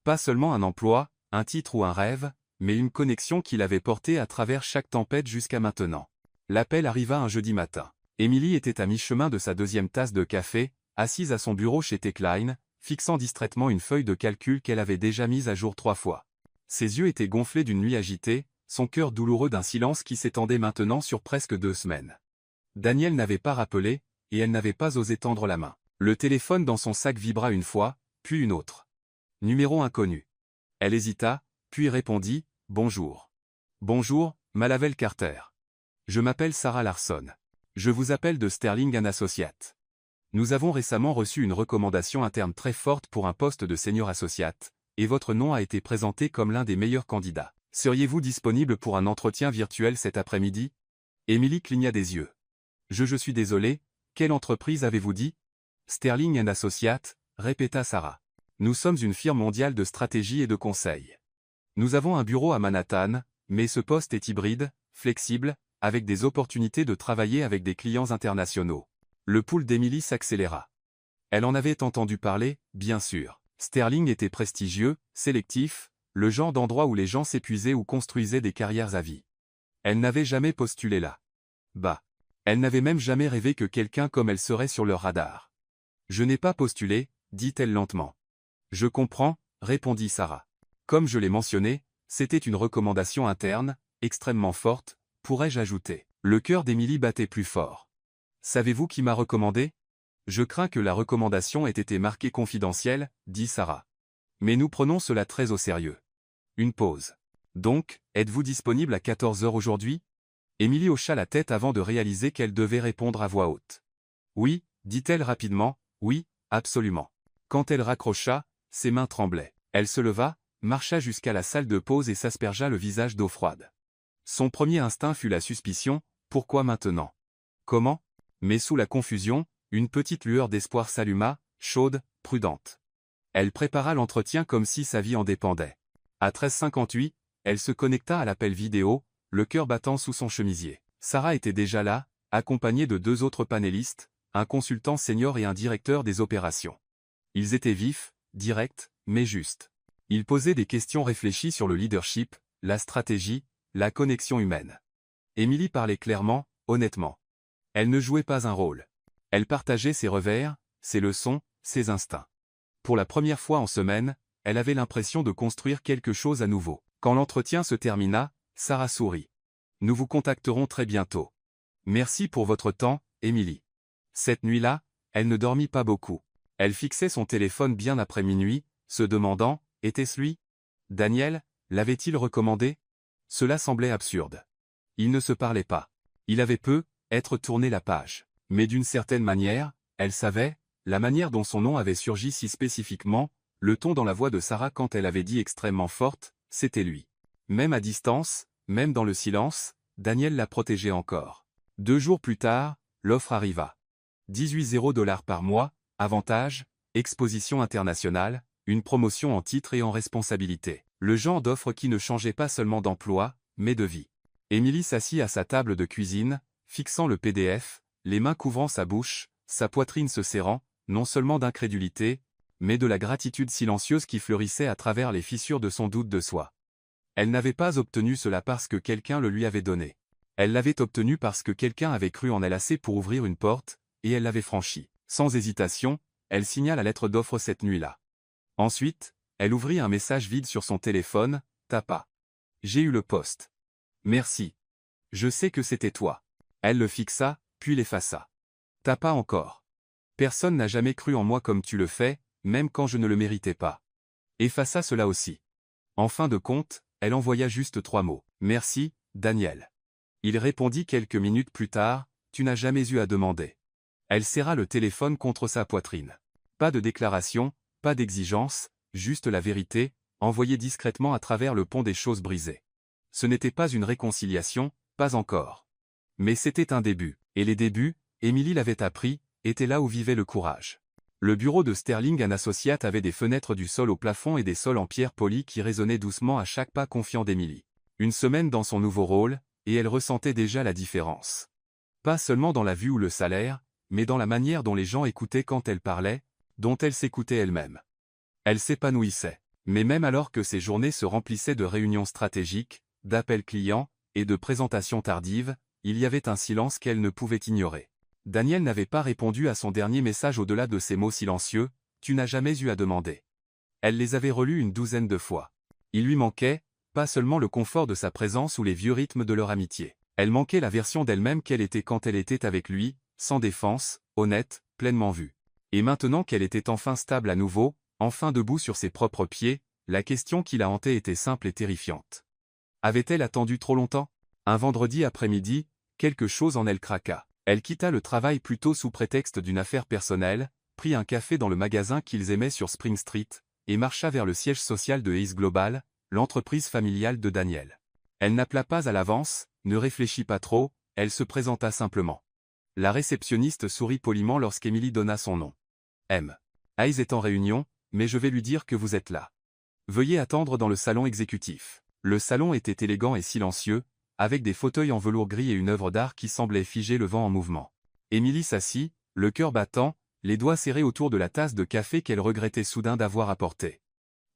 Pas seulement un emploi, un titre ou un rêve, mais une connexion qui l'avait portée à travers chaque tempête jusqu'à maintenant. L'appel arriva un jeudi matin. Émilie était à mi-chemin de sa 2e tasse de café, assise à son bureau chez Tecline, fixant distraitement une feuille de calcul qu'elle avait déjà mise à jour 3 fois. Ses yeux étaient gonflés d'une nuit agitée, son cœur douloureux d'un silence qui s'étendait maintenant sur presque 2 semaines. Daniel n'avait pas rappelé, et elle n'avait pas osé tendre la main. Le téléphone dans son sac vibra une fois, puis une autre. Numéro inconnu. Elle hésita, puis répondit, « Bonjour. »« Bonjour, Malavel Carter. Je m'appelle Sarah Larson. Je vous appelle de Sterling & Associates. Nous avons récemment reçu une recommandation interne très forte pour un poste de senior associate, et votre nom a été présenté comme l'un des meilleurs candidats. Seriez-vous disponible pour un entretien virtuel cet après-midi » Émilie cligna des yeux. « Je suis désolé, quelle entreprise avez-vous dit ?»« Sterling & Associates, » répéta Sarah. « Nous sommes une firme mondiale de stratégie et de conseil. Nous avons un bureau à Manhattan, mais ce poste est hybride, flexible, avec des opportunités de travailler avec des clients internationaux. » Le pouls d'Émilie s'accéléra. Elle en avait entendu parler, bien sûr. Sterling était prestigieux, sélectif, le genre d'endroit où les gens s'épuisaient ou construisaient des carrières à vie. Elle n'avait jamais postulé là. Bah. Elle n'avait même jamais rêvé que quelqu'un comme elle serait sur leur radar. Je n'ai pas postulé, dit-elle lentement. Je comprends, répondit Sarah. Comme je l'ai mentionné, c'était une recommandation interne, extrêmement forte, pourrais-je ajouter. Le cœur d'Émilie battait plus fort. Savez-vous qui m'a recommandé? Je crains que la recommandation ait été marquée confidentielle, dit Sarah. Mais nous prenons cela très au sérieux. Une pause. Donc, êtes-vous disponible à 14 h aujourd'hui? Émilie hocha la tête avant de réaliser qu'elle devait répondre à voix haute. Oui, dit-elle rapidement, oui, absolument. Quand elle raccrocha, ses mains tremblaient. Elle se leva, marcha jusqu'à la salle de pause et s'aspergea le visage d'eau froide. Son premier instinct fut la suspicion, pourquoi maintenant? Comment? Mais sous la confusion, une petite lueur d'espoir s'alluma, chaude, prudente. Elle prépara l'entretien comme si sa vie en dépendait. À 13h58, elle se connecta à l'appel vidéo, le cœur battant sous son chemisier. Sarah était déjà là, accompagnée de 2 autres panélistes, un consultant senior et un directeur des opérations. Ils étaient vifs, directs, mais justes. Ils posaient des questions réfléchies sur le leadership, la stratégie, la connexion humaine. Émilie parlait clairement, honnêtement. Elle ne jouait pas un rôle. Elle partageait ses revers, ses leçons, ses instincts. Pour la première fois en semaine, elle avait l'impression de construire quelque chose à nouveau. Quand l'entretien se termina, Sarah sourit. Nous vous contacterons très bientôt. Merci pour votre temps, Émilie. Cette nuit-là, elle ne dormit pas beaucoup. Elle fixait son téléphone bien après minuit, se demandant, était-ce lui? Daniel, l'avait-il recommandé? Cela semblait absurde. Ils ne se parlaient pas. Il avait être tourné la page. Mais d'une certaine manière, elle savait, la manière dont son nom avait surgi si spécifiquement, le ton dans la voix de Sarah quand elle avait dit extrêmement forte, c'était lui. Même à distance, même dans le silence, Daniel la protégeait encore. 2 jours plus tard, l'offre arriva. 18 $ par mois, avantages, exposition internationale, une promotion en titre et en responsabilité. Le genre d'offre qui ne changeait pas seulement d'emploi, mais de vie. Émilie s'assit à sa table de cuisine, fixant le PDF, les mains couvrant sa bouche, sa poitrine se serrant, non seulement d'incrédulité, mais de la gratitude silencieuse qui fleurissait à travers les fissures de son doute de soi. Elle n'avait pas obtenu cela parce que quelqu'un le lui avait donné. Elle l'avait obtenu parce que quelqu'un avait cru en elle assez pour ouvrir une porte, et elle l'avait franchie. Sans hésitation, elle signa la lettre d'offre cette nuit-là. Ensuite, elle ouvrit un message vide sur son téléphone, tapa. J'ai eu le poste. Merci. Je sais que c'était toi. Elle le fixa, puis l'effaça. Tapa encore. Personne n'a jamais cru en moi comme tu le fais, même quand je ne le méritais pas. Effaça cela aussi. En fin de compte, elle envoya juste 3 mots. Merci, Daniel. Il répondit quelques minutes plus tard, tu n'as jamais eu à demander. Elle serra le téléphone contre sa poitrine. Pas de déclaration, pas d'exigence, juste la vérité, envoyée discrètement à travers le pont des choses brisées. Ce n'était pas une réconciliation, pas encore. Mais c'était un début, et les débuts, Émilie l'avait appris, étaient là où vivait le courage. Le bureau de Sterling & Associates avait des fenêtres du sol au plafond et des sols en pierre polie qui résonnaient doucement à chaque pas confiant d'Émilie. Une semaine dans son nouveau rôle, et elle ressentait déjà la différence. Pas seulement dans la vue ou le salaire, mais dans la manière dont les gens écoutaient quand elle parlait, dont elle s'écoutait elle-même. Elle s'épanouissait. Mais même alors que ses journées se remplissaient de réunions stratégiques, d'appels clients, et de présentations tardives, il y avait un silence qu'elle ne pouvait ignorer. Daniel n'avait pas répondu à son dernier message au-delà de ces mots silencieux, « Tu n'as jamais eu à demander ». Elle les avait relus une 12aine de fois. Il lui manquait, pas seulement le confort de sa présence ou les vieux rythmes de leur amitié. Elle manquait la version d'elle-même qu'elle était quand elle était avec lui, sans défense, honnête, pleinement vue. Et maintenant qu'elle était enfin stable à nouveau, enfin debout sur ses propres pieds, la question qui la hantait était simple et terrifiante. Avait-elle attendu trop longtemps? Un vendredi après-midi, quelque chose en elle craqua. Elle quitta le travail plus tôt sous prétexte d'une affaire personnelle, prit un café dans le magasin qu'ils aimaient sur Spring Street, et marcha vers le siège social de Ace Global, l'entreprise familiale de Daniel. Elle n'appela pas à l'avance, ne réfléchit pas trop, elle se présenta simplement. La réceptionniste sourit poliment lorsqu'Émilie donna son nom. M. Ace est en réunion, mais je vais lui dire que vous êtes là. Veuillez attendre dans le salon exécutif. Le salon était élégant et silencieux, avec des fauteuils en velours gris et une œuvre d'art qui semblait figer le vent en mouvement. Émilie s'assit, le cœur battant, les doigts serrés autour de la tasse de café qu'elle regrettait soudain d'avoir apportée.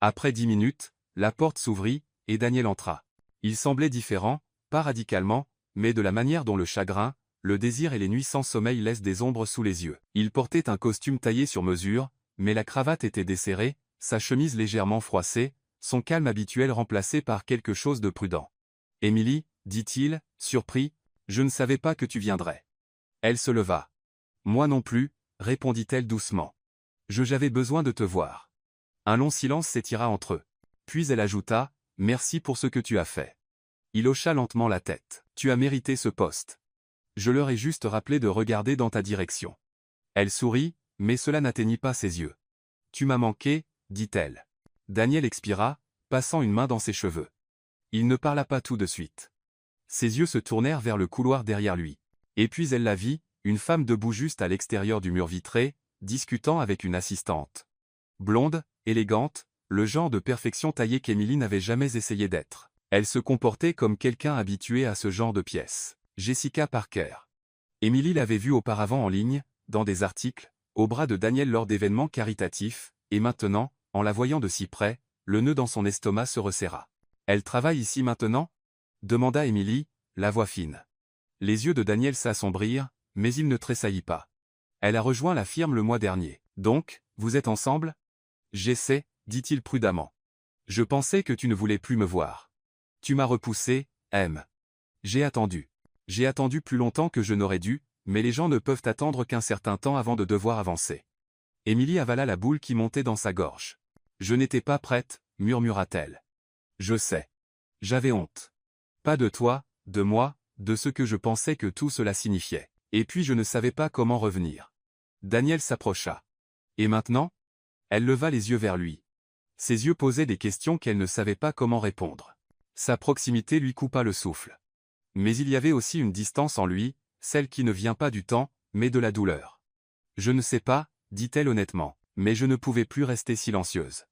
Après 10 minutes, la porte s'ouvrit, et Daniel entra. Il semblait différent, pas radicalement, mais de la manière dont le chagrin, le désir et les nuits sans sommeil laissent des ombres sous les yeux. Il portait un costume taillé sur mesure, mais la cravate était desserrée, sa chemise légèrement froissée, son calme habituel remplacé par quelque chose de prudent. « Émilie, dit-il, surpris, je ne savais pas que tu viendrais. » Elle se leva. « Moi non plus, répondit-elle doucement. J'avais besoin de te voir. » Un long silence s'étira entre eux. Puis elle ajouta, « Merci pour ce que tu as fait. » Il hocha lentement la tête. « Tu as mérité ce poste. Je leur ai juste rappelé de regarder dans ta direction. » Elle sourit, mais cela n'atteignit pas ses yeux. « Tu m'as manqué, dit-elle. » Daniel expira, passant une main dans ses cheveux. Il ne parla pas tout de suite. Ses yeux se tournèrent vers le couloir derrière lui. Et puis elle la vit, une femme debout juste à l'extérieur du mur vitré, discutant avec une assistante. Blonde, élégante, le genre de perfection taillée qu'Émilie n'avait jamais essayé d'être. Elle se comportait comme quelqu'un habitué à ce genre de pièces. Jessica Parker. Émilie l'avait vue auparavant en ligne, dans des articles, au bras de Daniel lors d'événements caritatifs, et maintenant, en la voyant de si près, le nœud dans son estomac se resserra. « Elle travaille ici maintenant ?» demanda Émilie, la voix fine. Les yeux de Daniel s'assombrirent, mais il ne tressaillit pas. « Elle a rejoint la firme le mois dernier. Donc, vous êtes ensemble ?»« J'essaie, » dit-il prudemment. « Je pensais que tu ne voulais plus me voir. Tu m'as repoussé, M. J'ai attendu. J'ai attendu plus longtemps que je n'aurais dû, mais les gens ne peuvent attendre qu'un certain temps avant de devoir avancer. » Émilie avala la boule qui montait dans sa gorge. « Je n'étais pas prête, » murmura-t-elle. « Je sais. J'avais honte. Pas de toi, de moi, de ce que je pensais que tout cela signifiait. Et puis je ne savais pas comment revenir. » Daniel s'approcha. « Et maintenant ?» Elle leva les yeux vers lui. Ses yeux posaient des questions qu'elle ne savait pas comment répondre. Sa proximité lui coupa le souffle. Mais il y avait aussi une distance en lui, celle qui ne vient pas du temps, mais de la douleur. « Je ne sais pas, » dit-elle honnêtement, mais je ne pouvais plus rester silencieuse.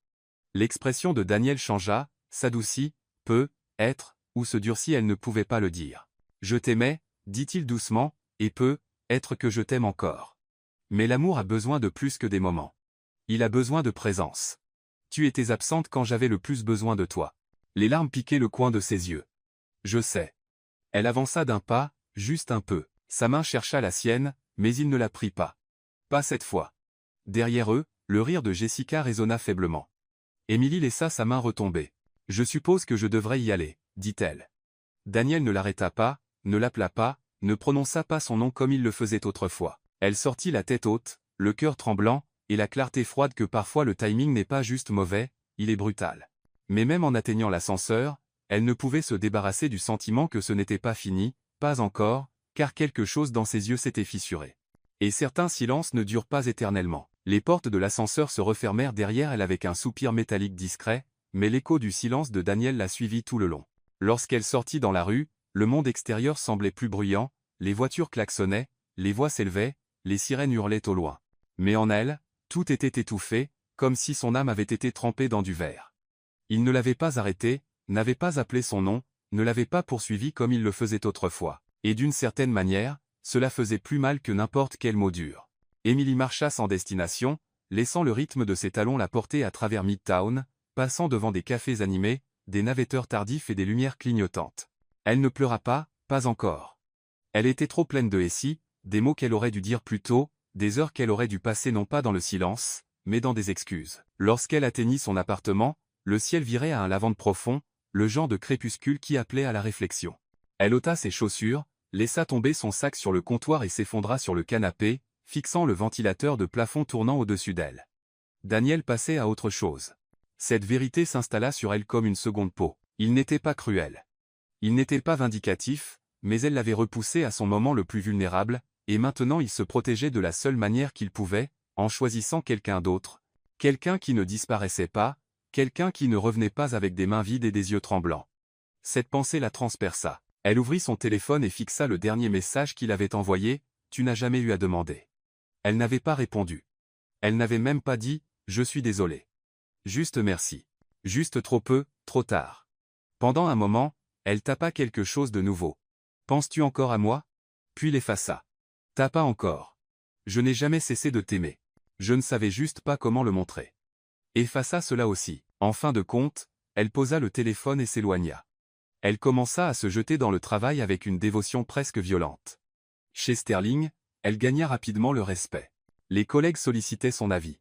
L'expression de Daniel changea, s'adoucit, peut-être, ou se durcit, elle ne pouvait pas le dire. « Je t'aimais, » dit-il doucement, et peut-être que je t'aime encore. Mais l'amour a besoin de plus que des moments. Il a besoin de présence. Tu étais absente quand j'avais le plus besoin de toi. Les larmes piquaient le coin de ses yeux. Je sais. Elle avança d'un pas, juste un peu. Sa main chercha la sienne, mais il ne la prit pas. Pas cette fois. Derrière eux, le rire de Jessica résonna faiblement. Émilie laissa sa main retomber. Je suppose que je devrais y aller, dit-elle. Daniel ne l'arrêta pas, ne l'appela pas, ne prononça pas son nom comme il le faisait autrefois. Elle sortit la tête haute, le cœur tremblant, et la clarté froide que parfois le timing n'est pas juste mauvais, il est brutal. Mais même en atteignant l'ascenseur, elle ne pouvait se débarrasser du sentiment que ce n'était pas fini, pas encore, car quelque chose dans ses yeux s'était fissuré. Et certains silences ne durent pas éternellement. Les portes de l'ascenseur se refermèrent derrière elle avec un soupir métallique discret, mais l'écho du silence de Daniel la suivit tout le long. Lorsqu'elle sortit dans la rue, le monde extérieur semblait plus bruyant, les voitures klaxonnaient, les voix s'élevaient, les sirènes hurlaient au loin. Mais en elle, tout était étouffé, comme si son âme avait été trempée dans du verre. Il ne l'avait pas arrêtée, n'avait pas appelé son nom, ne l'avait pas poursuivi comme il le faisait autrefois. Et d'une certaine manière, cela faisait plus mal que n'importe quel mot dur. Émilie marcha sans destination, laissant le rythme de ses talons la porter à travers Midtown, passant devant des cafés animés, des navetteurs tardifs et des lumières clignotantes. Elle ne pleura pas, pas encore. Elle était trop pleine de récits, des mots qu'elle aurait dû dire plus tôt, des heures qu'elle aurait dû passer non pas dans le silence, mais dans des excuses. Lorsqu'elle atteignit son appartement, le ciel virait à un lavande profond, le genre de crépuscule qui appelait à la réflexion. Elle ôta ses chaussures, laissa tomber son sac sur le comptoir et s'effondra sur le canapé, fixant le ventilateur de plafond tournant au-dessus d'elle. Daniel passait à autre chose. Cette vérité s'installa sur elle comme une seconde peau. Il n'était pas cruel. Il n'était pas vindicatif, mais elle l'avait repoussé à son moment le plus vulnérable, et maintenant il se protégeait de la seule manière qu'il pouvait, en choisissant quelqu'un d'autre, quelqu'un qui ne disparaissait pas, quelqu'un qui ne revenait pas avec des mains vides et des yeux tremblants. Cette pensée la transperça. Elle ouvrit son téléphone et fixa le dernier message qu'il avait envoyé, « Tu n'as jamais eu à demander ». Elle n'avait pas répondu. Elle n'avait même pas dit, « Je suis désolé ». Juste merci. Juste trop peu, trop tard. Pendant un moment, elle tapa quelque chose de nouveau. « Penses-tu encore à moi ?» Puis l'effaça. Tapa encore. « Je n'ai jamais cessé de t'aimer. Je ne savais juste pas comment le montrer. » Effaça cela aussi. En fin de compte, elle posa le téléphone et s'éloigna. Elle commença à se jeter dans le travail avec une dévotion presque violente. Chez Sterling, elle gagna rapidement le respect. Les collègues sollicitaient son avis.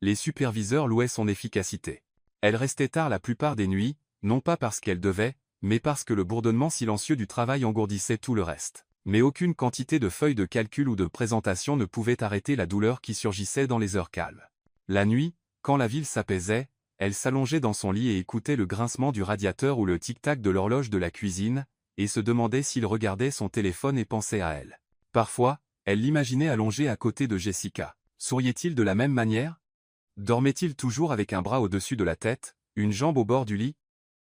Les superviseurs louaient son efficacité. Elle restait tard la plupart des nuits, non pas parce qu'elle devait, mais parce que le bourdonnement silencieux du travail engourdissait tout le reste. Mais aucune quantité de feuilles de calcul ou de présentation ne pouvait arrêter la douleur qui surgissait dans les heures calmes. La nuit, quand la ville s'apaisait, elle s'allongeait dans son lit et écoutait le grincement du radiateur ou le tic-tac de l'horloge de la cuisine, et se demandait s'il regardait son téléphone et pensait à elle. Parfois, elle l'imaginait allongée à côté de Jessica. Souriait-il de la même manière? Dormait-il toujours avec un bras au-dessus de la tête, une jambe au bord du lit?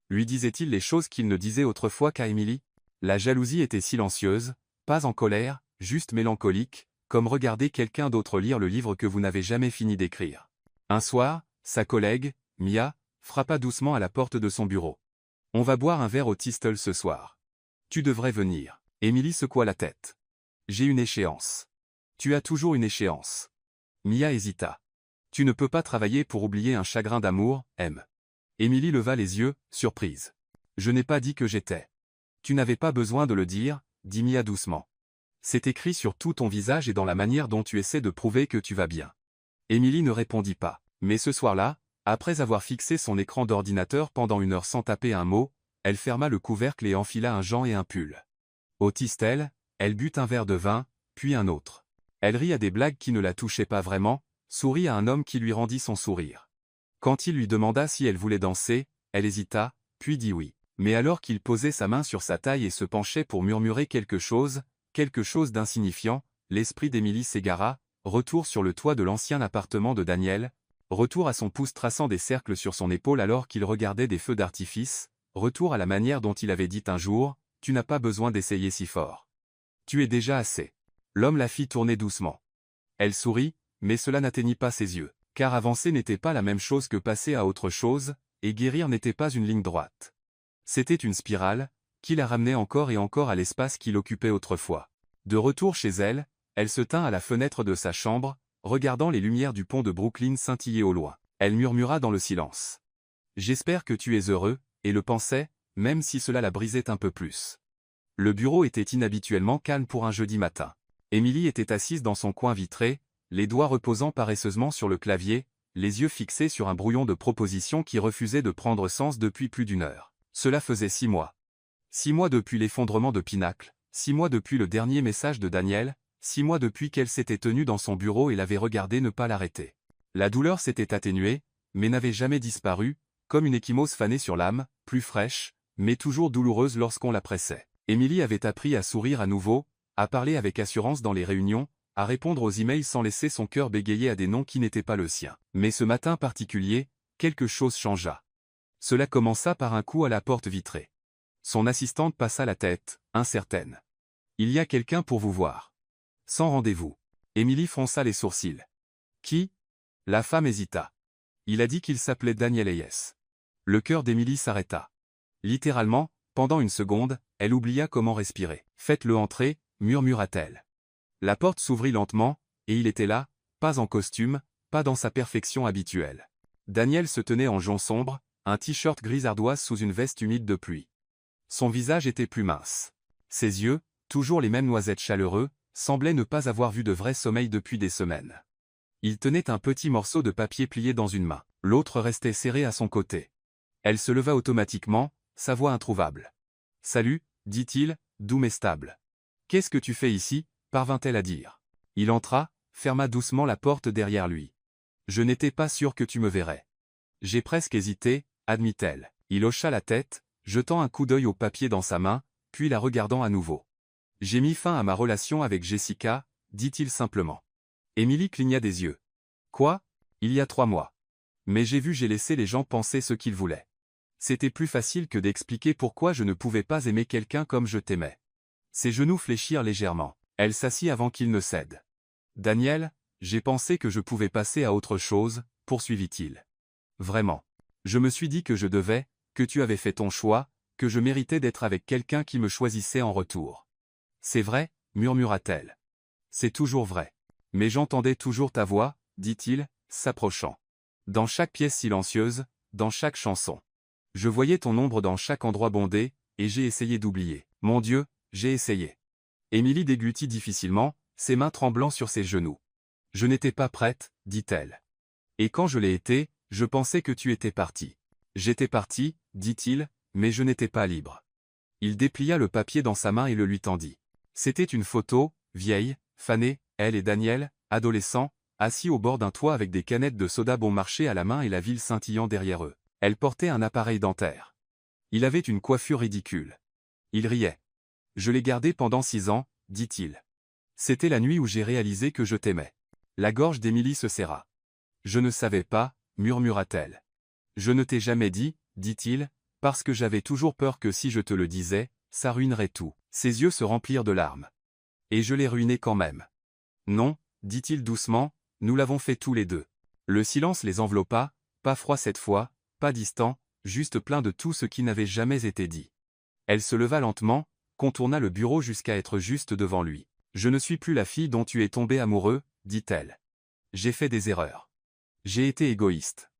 Lui disait-il les choses qu'il ne disait autrefois qu'à Emily? La jalousie était silencieuse, pas en colère, juste mélancolique, comme regarder quelqu'un d'autre lire le livre que vous n'avez jamais fini d'écrire. Un soir, sa collègue, Mia, frappa doucement à la porte de son bureau. « On va boire un verre au Tistle ce soir. Tu devrais venir. » Emily secoua la tête. « J'ai une échéance. »« Tu as toujours une échéance. » Mia hésita. « Tu ne peux pas travailler pour oublier un chagrin d'amour, M. » Emily leva les yeux, surprise. « Je n'ai pas dit que j'étais. »« Tu n'avais pas besoin de le dire, » dit Mia doucement. « C'est écrit sur tout ton visage et dans la manière dont tu essaies de prouver que tu vas bien. » Emily ne répondit pas. Mais ce soir-là, après avoir fixé son écran d'ordinateur pendant 1 heure sans taper un mot, elle ferma le couvercle et enfila un gant et un pull. Au Tistel, elle but un verre de vin, puis un autre. Elle rit à des blagues qui ne la touchaient pas vraiment, sourit à un homme qui lui rendit son sourire. Quand il lui demanda si elle voulait danser, elle hésita, puis dit oui. Mais alors qu'il posait sa main sur sa taille et se penchait pour murmurer quelque chose d'insignifiant, l'esprit d'Emily s'égara, retour sur le toit de l'ancien appartement de Daniel, retour à son pouce traçant des cercles sur son épaule alors qu'il regardait des feux d'artifice, retour à la manière dont il avait dit un jour, « Tu n'as pas besoin d'essayer si fort. Tu es déjà assez. » L'homme la fit tourner doucement. Elle sourit, mais cela n'atteignit pas ses yeux, car avancer n'était pas la même chose que passer à autre chose, et guérir n'était pas une ligne droite. C'était une spirale, qui la ramenait encore et encore à l'espace qu'il occupait autrefois. De retour chez elle, elle se tint à la fenêtre de sa chambre, regardant les lumières du pont de Brooklyn scintiller au loin. Elle murmura dans le silence. « J'espère que tu es heureux », et le pensait, même si cela la brisait un peu plus. Le bureau était inhabituellement calme pour un jeudi matin. Emily était assise dans son coin vitré, les doigts reposant paresseusement sur le clavier, les yeux fixés sur un brouillon de propositions qui refusait de prendre sens depuis plus d'1 heure. Cela faisait 6 mois. 6 mois depuis l'effondrement de Pinacle, 6 mois depuis le dernier message de Daniel, 6 mois depuis qu'elle s'était tenue dans son bureau et l'avait regardé ne pas l'arrêter. La douleur s'était atténuée, mais n'avait jamais disparu, comme une ecchymose fanée sur l'âme, plus fraîche, mais toujours douloureuse lorsqu'on la pressait. Emily avait appris à sourire à nouveau, à parler avec assurance dans les réunions, à répondre aux emails sans laisser son cœur bégayer à des noms qui n'étaient pas le sien. Mais ce matin particulier, quelque chose changea. Cela commença par un coup à la porte vitrée. Son assistante passa la tête, incertaine. « Il y a quelqu'un pour vous voir. » Sans rendez-vous. Emily fronça les sourcils. « Qui ?» La femme hésita. Il a dit qu'il s'appelait Daniel Hayes. Le cœur d'Emily s'arrêta. Littéralement, pendant 1 seconde, elle oublia comment respirer. « Faites-le entrer », murmura-t-elle. La porte s'ouvrit lentement, et il était là, pas en costume, pas dans sa perfection habituelle. Daniel se tenait en jonc sombre, un t-shirt gris ardoise sous une veste humide de pluie. Son visage était plus mince. Ses yeux, toujours les mêmes noisettes chaleureux, semblaient ne pas avoir vu de vrai sommeil depuis des semaines. Il tenait un petit morceau de papier plié dans une main, l'autre restait serré à son côté. Elle se leva automatiquement, sa voix introuvable. « Salut », dit-il, doux mais stable. « Qu'est-ce que tu fais ici ?» parvint-elle à dire. Il entra, ferma doucement la porte derrière lui. « Je n'étais pas sûr que tu me verrais. » J'ai presque hésité, admit-elle. Il hocha la tête, jetant un coup d'œil au papier dans sa main, puis la regardant à nouveau. « J'ai mis fin à ma relation avec Jessica, » dit-il simplement. Emily cligna des yeux. « Quoi ? Il y a 3 mois. Mais j'ai laissé les gens penser ce qu'ils voulaient. C'était plus facile que d'expliquer pourquoi je ne pouvais pas aimer quelqu'un comme je t'aimais. » Ses genoux fléchirent légèrement. Elle s'assit avant qu'il ne cède. « Daniel, j'ai pensé que je pouvais passer à autre chose, » poursuivit-il. « Vraiment. Je me suis dit que je devais, que tu avais fait ton choix, que je méritais d'être avec quelqu'un qui me choisissait en retour. »« C'est vrai, » murmura-t-elle. « C'est toujours vrai. Mais j'entendais toujours ta voix, » dit-il, s'approchant. « Dans chaque pièce silencieuse, dans chaque chanson. Je voyais ton ombre dans chaque endroit bondé, et j'ai essayé d'oublier. Mon Dieu, j'ai essayé. Émilie déglutit difficilement, ses mains tremblant sur ses genoux. Je n'étais pas prête, dit-elle. Et quand je l'ai été, je pensais que tu étais parti. J'étais parti, dit-il, mais je n'étais pas libre. Il déplia le papier dans sa main et le lui tendit. C'était une photo, vieille, fanée, elle et Daniel, adolescents, assis au bord d'un toit avec des canettes de soda bon marché à la main et la ville scintillant derrière eux. Elle portait un appareil dentaire. Il avait une coiffure ridicule. Il riait. Je l'ai gardé pendant 6 ans, dit-il. C'était la nuit où j'ai réalisé que je t'aimais. La gorge d'Émilie se serra. Je ne savais pas, murmura-t-elle. Je ne t'ai jamais dit, dit-il, parce que j'avais toujours peur que si je te le disais, ça ruinerait tout. Ses yeux se remplirent de larmes. Et je l'ai ruiné quand même. Non, dit-il doucement, nous l'avons fait tous les deux. Le silence les enveloppa, pas froid cette fois, pas distant, juste plein de tout ce qui n'avait jamais été dit. Elle se leva lentement, contourna le bureau jusqu'à être juste devant lui. Je ne suis plus la fille dont tu es tombé amoureux, dit-elle. J'ai fait des erreurs. J'ai été égoïste.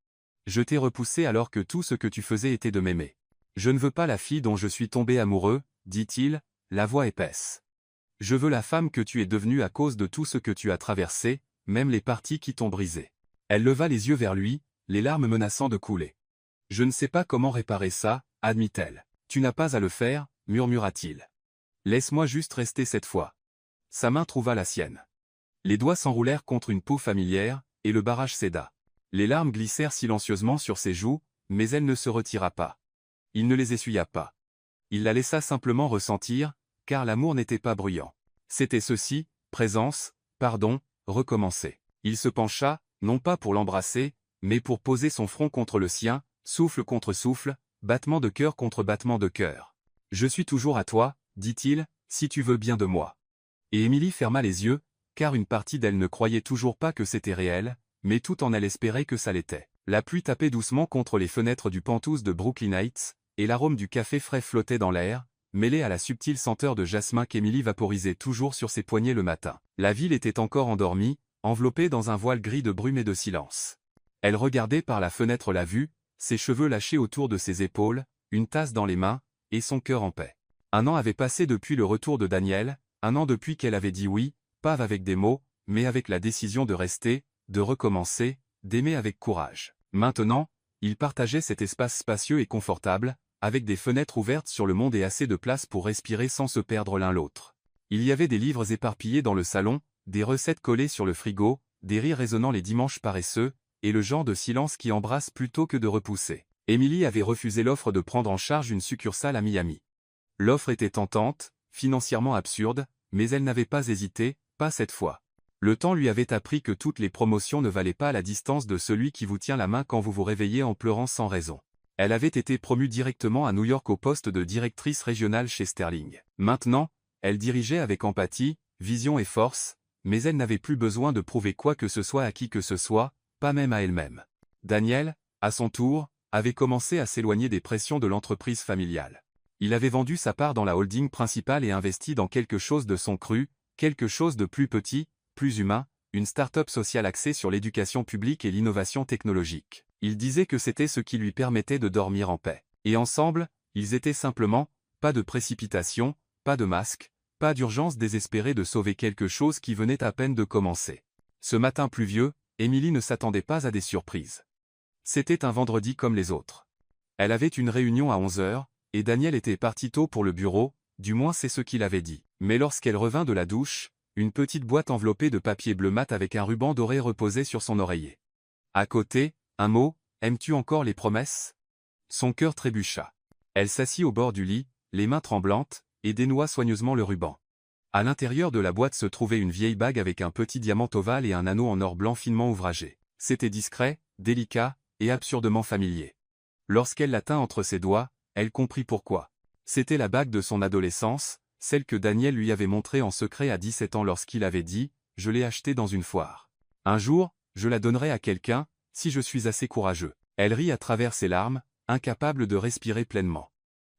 Je t'ai repoussé alors que tout ce que tu faisais était de m'aimer. Je ne veux pas la fille dont je suis tombé amoureux, dit-il, la voix épaisse. Je veux la femme que tu es devenue à cause de tout ce que tu as traversé, même les parties qui t'ont brisé. Elle leva les yeux vers lui, les larmes menaçant de couler. Je ne sais pas comment réparer ça, admit-elle. Tu n'as pas à le faire, murmura-t-il. Laisse-moi juste rester cette fois. Sa main trouva la sienne. Les doigts s'enroulèrent contre une peau familière, et le barrage céda. Les larmes glissèrent silencieusement sur ses joues, mais elle ne se retira pas. Il ne les essuya pas. Il la laissa simplement ressentir, car l'amour n'était pas bruyant. C'était ceci, présence, pardon, recommencer. Il se pencha, non pas pour l'embrasser, mais pour poser son front contre le sien, souffle contre souffle, battement de cœur contre battement de cœur. Je suis toujours à toi, dit-il, si tu veux bien de moi. Et Émilie ferma les yeux, car une partie d'elle ne croyait toujours pas que c'était réel, mais tout en elle espérait que ça l'était. La pluie tapait doucement contre les fenêtres du penthouse de Brooklyn Heights, et l'arôme du café frais flottait dans l'air, mêlé à la subtile senteur de jasmin qu'Émilie vaporisait toujours sur ses poignets le matin. La ville était encore endormie, enveloppée dans un voile gris de brume et de silence. Elle regardait par la fenêtre la vue, ses cheveux lâchés autour de ses épaules, une tasse dans les mains, et son cœur en paix. 1 an avait passé depuis le retour de Daniel, 1 an depuis qu'elle avait dit oui, pas avec des mots, mais avec la décision de rester, de recommencer, d'aimer avec courage. Maintenant, ils partageaient cet espace spacieux et confortable, avec des fenêtres ouvertes sur le monde et assez de place pour respirer sans se perdre l'un l'autre. Il y avait des livres éparpillés dans le salon, des recettes collées sur le frigo, des rires résonnant les dimanches paresseux, et le genre de silence qui embrasse plutôt que de repousser. Émilie avait refusé l'offre de prendre en charge une succursale à Miami. L'offre était tentante, financièrement absurde, mais elle n'avait pas hésité, pas cette fois. Le temps lui avait appris que toutes les promotions ne valaient pas la distance de celui qui vous tient la main quand vous vous réveillez en pleurant sans raison. Elle avait été promue directement à New York au poste de directrice régionale chez Sterling. Maintenant, elle dirigeait avec empathie, vision et force, mais elle n'avait plus besoin de prouver quoi que ce soit à qui que ce soit, pas même à elle-même. Daniel, à son tour, avait commencé à s'éloigner des pressions de l'entreprise familiale. Il avait vendu sa part dans la holding principale et investi dans quelque chose de son cru, quelque chose de plus petit, plus humain, une start-up sociale axée sur l'éducation publique et l'innovation technologique. Il disait que c'était ce qui lui permettait de dormir en paix. Et ensemble, ils étaient simplement, pas de précipitation, pas de masque, pas d'urgence désespérée de sauver quelque chose qui venait à peine de commencer. Ce matin pluvieux, Émilie ne s'attendait pas à des surprises. C'était un vendredi comme les autres. Elle avait une réunion à 11 h, et Daniel était parti tôt pour le bureau, du moins c'est ce qu'il avait dit. Mais lorsqu'elle revint de la douche, une petite boîte enveloppée de papier bleu mat avec un ruban doré reposait sur son oreiller. À côté, un mot, « Aimes-tu encore les promesses ?» Son cœur trébucha. Elle s'assit au bord du lit, les mains tremblantes, et dénoua soigneusement le ruban. À l'intérieur de la boîte se trouvait une vieille bague avec un petit diamant ovale et un anneau en or blanc finement ouvragé. C'était discret, délicat, et absurdement familier. Lorsqu'elle la tint entre ses doigts, elle comprit pourquoi. C'était la bague de son adolescence, celle que Daniel lui avait montrée en secret à 17 ans lorsqu'il avait dit « Je l'ai achetée dans une foire. Un jour, je la donnerai à quelqu'un, si je suis assez courageux. » Elle rit à travers ses larmes, incapable de respirer pleinement.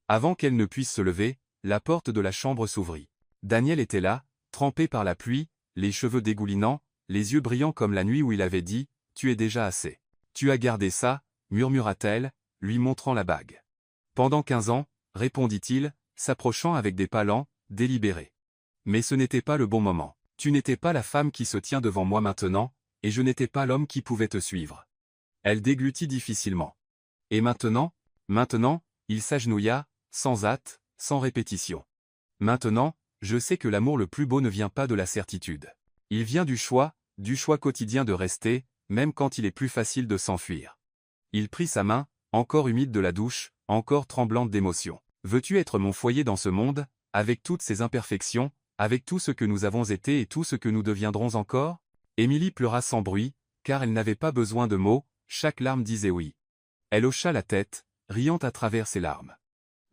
Avant qu'elle ne puisse se lever, la porte de la chambre s'ouvrit. Daniel était là, trempé par la pluie, les cheveux dégoulinants, les yeux brillants comme la nuit où il avait dit « Tu es déjà assez. »« Tu as gardé ça » murmura-t-elle, lui montrant la bague. « Pendant 15 ans, répondit-il, s'approchant avec des pas lents, délibérés. Mais ce n'était pas le bon moment. Tu n'étais pas la femme qui se tient devant moi maintenant, et je n'étais pas l'homme qui pouvait te suivre. Elle déglutit difficilement. Et maintenant, il s'agenouilla, sans hâte, sans répétition. Maintenant, je sais que l'amour le plus beau ne vient pas de la certitude. Il vient du choix quotidien de rester, même quand il est plus facile de s'enfuir. Il prit sa main, encore humide de la douche, encore tremblante d'émotion. Veux-tu être mon foyer dans ce monde, avec toutes ses imperfections, avec tout ce que nous avons été et tout ce que nous deviendrons encore? Émilie pleura sans bruit, car elle n'avait pas besoin de mots, chaque larme disait oui. Elle hocha la tête, riant à travers ses larmes.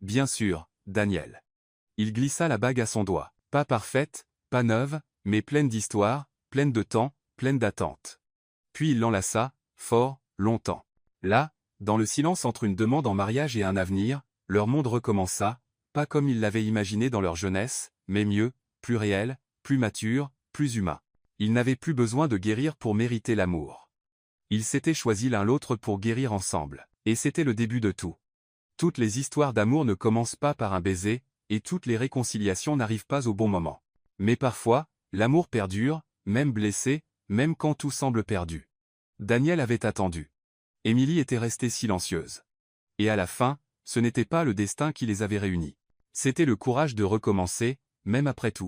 Bien sûr, Daniel. Il glissa la bague à son doigt. Pas parfaite, pas neuve, mais pleine d'histoire, pleine de temps, pleine d'attente. Puis il l'enlaça, fort, longtemps. Là, dans le silence entre une demande en mariage et un avenir, leur monde recommença, pas comme ils l'avaient imaginé dans leur jeunesse, mais mieux, plus réel, plus mature, plus humain. Ils n'avaient plus besoin de guérir pour mériter l'amour. Ils s'étaient choisis l'un l'autre pour guérir ensemble, et c'était le début de tout. Toutes les histoires d'amour ne commencent pas par un baiser, et toutes les réconciliations n'arrivent pas au bon moment. Mais parfois, l'amour perdure, même blessé, même quand tout semble perdu. Daniel avait attendu. Émilie était restée silencieuse. Et à la fin, ce n'était pas le destin qui les avait réunis. C'était le courage de recommencer, même après tout.